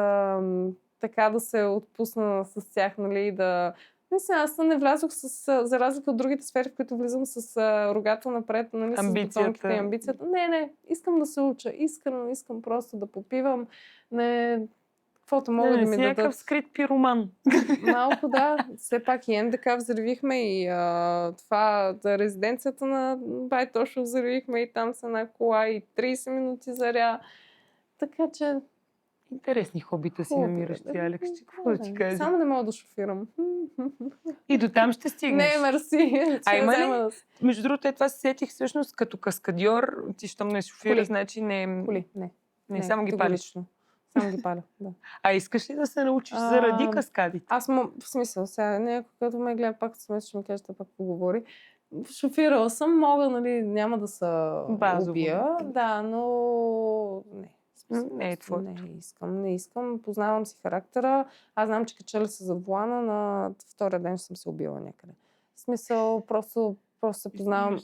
така да се отпусна с тях, нали, да... Наистина, аз не влязох за разлика от другите сфери, в които влизам с рогато напред, нали, с бутонките и амбицията. Не, искам да се уча. Искам просто да попивам. Не, каквото мога да ми дадат. Някакъв скрит пироман. Малко, да. Все пак и НДК взривихме и това, резиденцията на Байтошо взривихме и там с една кола и 30 минути заря. Така че... Интересни хобита си намираш ти, Алекс. Какво да ти кажа? Само не мога да шофирам. И до там ще стигнеш. Не, мерси. Между другото, това се сетих всъщност като каскадьор. Ти щом не шофираш, значи не... Коли, не само ги палиш. Само ги паля, да. А искаш ли да се научиш заради каскадите? Аз в смисъл, сега някой, като ме гледа пак, ще ми каже, пак поговори. Шофирала съм, мога, нали, няма да се убия. Да, но не. Не е твоето. Не искам. Познавам си характера. Аз знам, че кача ли се зад волана, на втория ден съм се убила някъде. В смисъл, просто се познавам.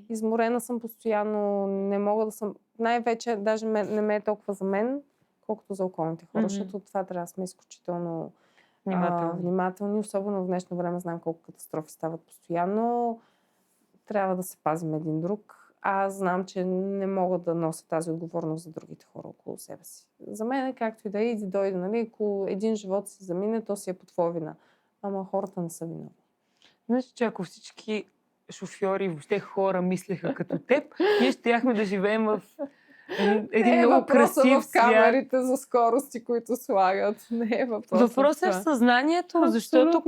Изморена съм постоянно. Не мога да съм... Най-вече, даже не ме е толкова за мен, колкото за околните хора, защото това трябва да сме изключително внимателни. Особено в днешно време знам колко катастрофи стават постоянно. Трябва да се пазим един друг. Аз знам, че не мога да нося тази отговорност за другите хора около себе си. За мен е както и да иди, дойде, нали, ако един живот си замине, то си е по твоя вина. Ама хората не са виновни. Знаеш, че ако всички шофьори, въобще хора мислеха като теб, ние щяхме да живеем в един много красив в камерите за скорости, които слагат. Не е въпросът е в съзнанието, защото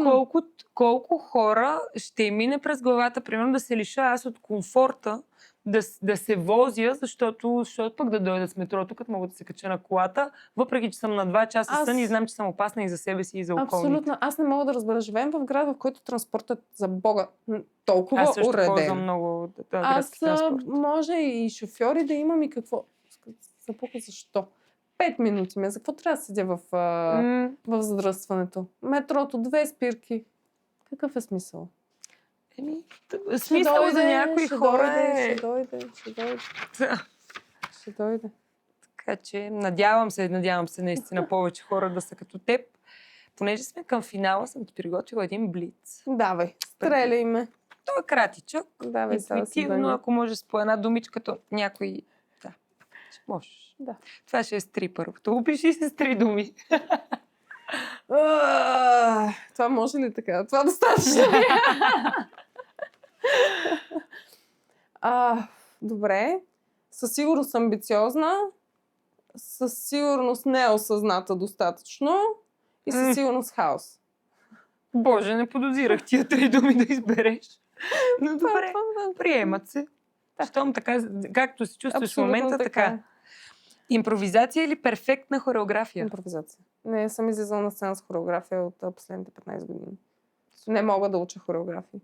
колко хора ще мине през главата, примерно да се лиша аз от комфорта, да се возя, защото пък да дойда с метрото, като мога да се кача на колата, въпреки че съм на 2 часа сън и знам, че съм опасна и за себе си, и за околните. Абсолютно. Аз не мога да разбера. Живеем в град, в който транспортът за Бога толкова уреден. Аз също ползвам много градски транспорт. Може и шофьори да имам и какво. Защо? 5 минути ме. За какво трябва да седя в задръстването? Метрото, 2 спирки. Какъв е смисъл? Смисъл за някои хора е... Ще дойде. Така че надявам се наистина повече хора да са като теб. Понеже сме към финала, съм ти приготвила един блиц. Давай, стреляй ме. Той е кратичък. Давай, интуитивно, ако можеш по една думичка, като някой... Да, можеш. Да. Това ще е с 3 първото. Опиши се с 3 думи. Това може ли така? Това достатъчно. Добре. Със сигурност амбициозна, със сигурност неосъзната достатъчно и със сигурност хаос. Боже, не подозирах тия 3 думи да избереш. Но добре, приемат се. Щом така, както се чувстваш в момента, така. Импровизация или перфектна хореография? Импровизация. Не съм излизала на сцена с хореография от последните 15 години. Не мога да уча хореография.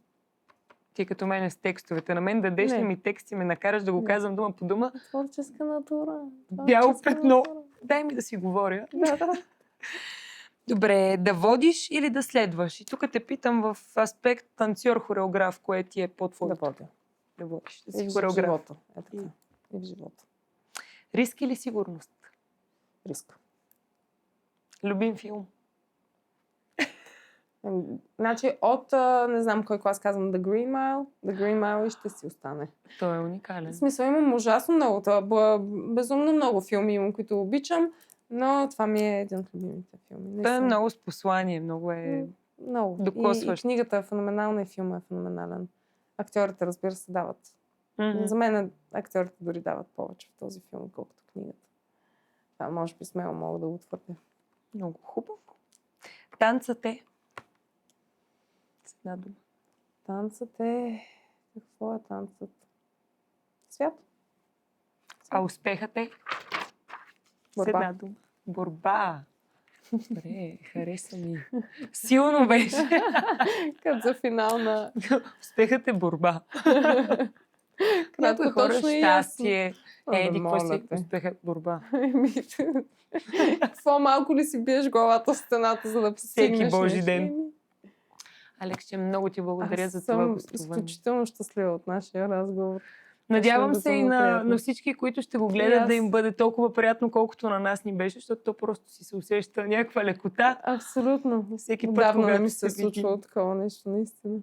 Ти като мене с текстовете. На мен дадеш ли ми текст и ме накараш да го казвам дума по дума? Творческа натура. Бяло петно. Дай ми да си говоря. Да. Добре, да водиш или да следваш? И тук те питам в аспект танцор-хореограф, кое ти е по-твоето? Да водя. Да водиш. Да И си в хореограф. живота. Е така. И в живота. Риск или сигурност? Риск. Любим филм? Значи от, не знам кой клас казвам, The Green Mile и ще си остане. Той е уникален. В смисъл имам ужасно много, безумно много филми имам, които обичам, но това ми е един от любимите филми. Той е много с послание, много е много. докосващ. И книгата е феноменална и филмът е феноменален. Актьорите, разбира се, дават. За мен актьорите дори дават повече в този филм, колкото книгата. Това може би смело мога да го твърдя. Много хубаво. Танцът е? С една дума. Танцът е... Какво е танцът? Свят. А успехът е? С една дума. Борба. Добре, хареса ми. Силно беше. Като за финал на... Успехът е борба. Някои хора щастие. Какво си успехът борба? Какво малко ли си биеш главата в стената, за да постигнеш всеки Божи нещо? ден. Алекс, много ти благодаря за това гостуване. Аз съм изключително щастлива от нашия разговор. Надявам се и на всички, които ще го гледат, да им бъде толкова приятно, колкото на нас ни беше, защото то просто си се усеща някаква лекота. Абсолютно. Всеки път, когато когато ми се случва такова нещо, наистина.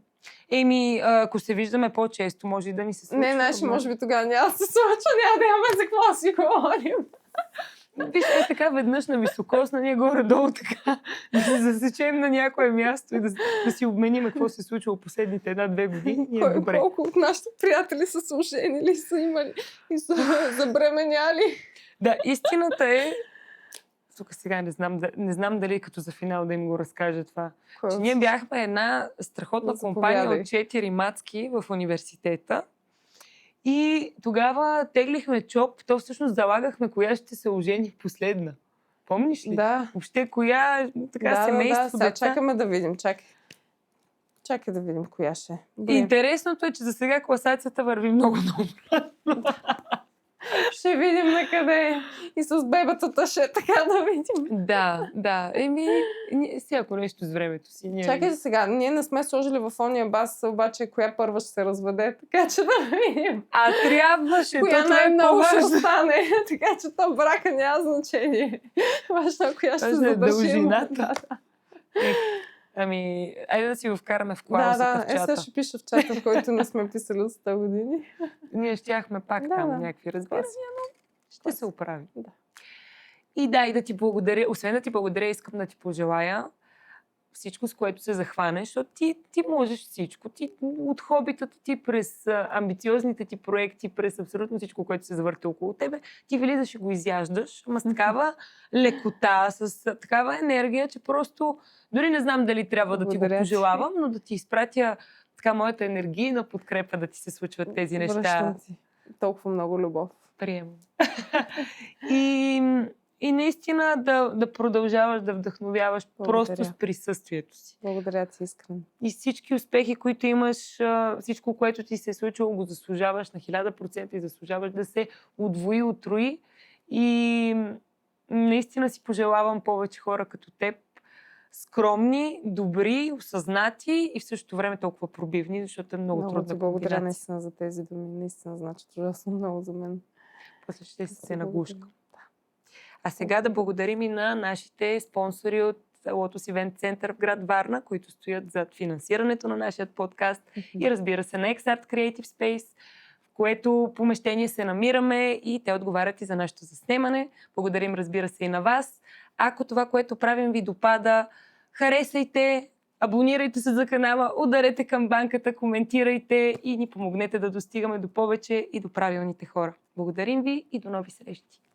Ако се виждаме по-често, може и да ни се случва. Не, наши, може би тогава няма да се случва, няма да имаме за какво си говорим. Виж, така веднъж на високосна, ние горе-долу така, да се засечем на някое място и да си обменим какво се е случило последните 1-2 години. Ние добре. Колко от нашите приятели са се оженили, са имали и са забременяли. Да, истината е, тук сега не знам дали като за финал да им го разкажа това, че ние бяхме една страхотна компания от 4 мацки в университета. И тогава теглихме чоп, то всъщност залагахме коя ще се ожени последна. Помниш ли? Да. Въобще коя семейство, да. Сега чакаме да видим. Чакай да видим коя ще е. Интересното е, че за сега класацията върви много-много. Ще видим на къде и с бебетата ще е така да видим. Да. Всяко нещо с времето си. Чакай сега, ние не сме сложили в ония бас, обаче коя първа ще се разведе, така че да видим. Трябваше. Коя най-много ще остане, така че то брака няма значение. Важно коя ще задържим. Дължината. Айде да си го вкараме в клаузата в чата. Сега ще пиша в чата, в който не сме писали от 100 години. Ние щяхме пак там някакви разбирания, но ще се оправи. Да. И да ти благодаря. Освен да ти благодаря, искам да ти пожелая всичко, с което се захванеш, защото ти можеш всичко. Ти от хобитата ти през амбициозните ти проекти, през абсолютно всичко, което се завърти около тебе, ти влизаш и го изяждаш, ама с такава лекота, с такава енергия, че просто дори не знам дали трябва да ти го пожелавам, но да ти изпратя така моята енергийна подкрепа да ти се случват тези неща. Връщам ти. Толкова много любов. Приемам. И наистина да продължаваш да вдъхновяваш просто с присъствието си. Благодаря ти искрено. И всички успехи, които имаш, всичко, което ти се е случило, го заслужаваш на 1000% и заслужаваш да се удвои, утрои. И наистина си пожелавам повече хора като теб. Скромни, добри, осъзнати и в същото време толкова пробивни, защото е много трудна комбинация. Благодаря наистина за тези думи. Наистина значат ужасно много за мен. После ще се нагушка. А сега да благодарим и на нашите спонсори от Lotus Event Center в град Варна, които стоят зад финансирането на нашия подкаст и разбира се на X-Art Creative Space, в което помещение се намираме и те отговарят и за нашето заснемане. Благодарим, разбира се, и на вас. Ако това, което правим, ви допада, харесайте, Абонирайте се за канала, ударете камбанката, коментирайте и ни помогнете да достигаме до повече и до правилните хора. Благодарим ви и до нови срещи!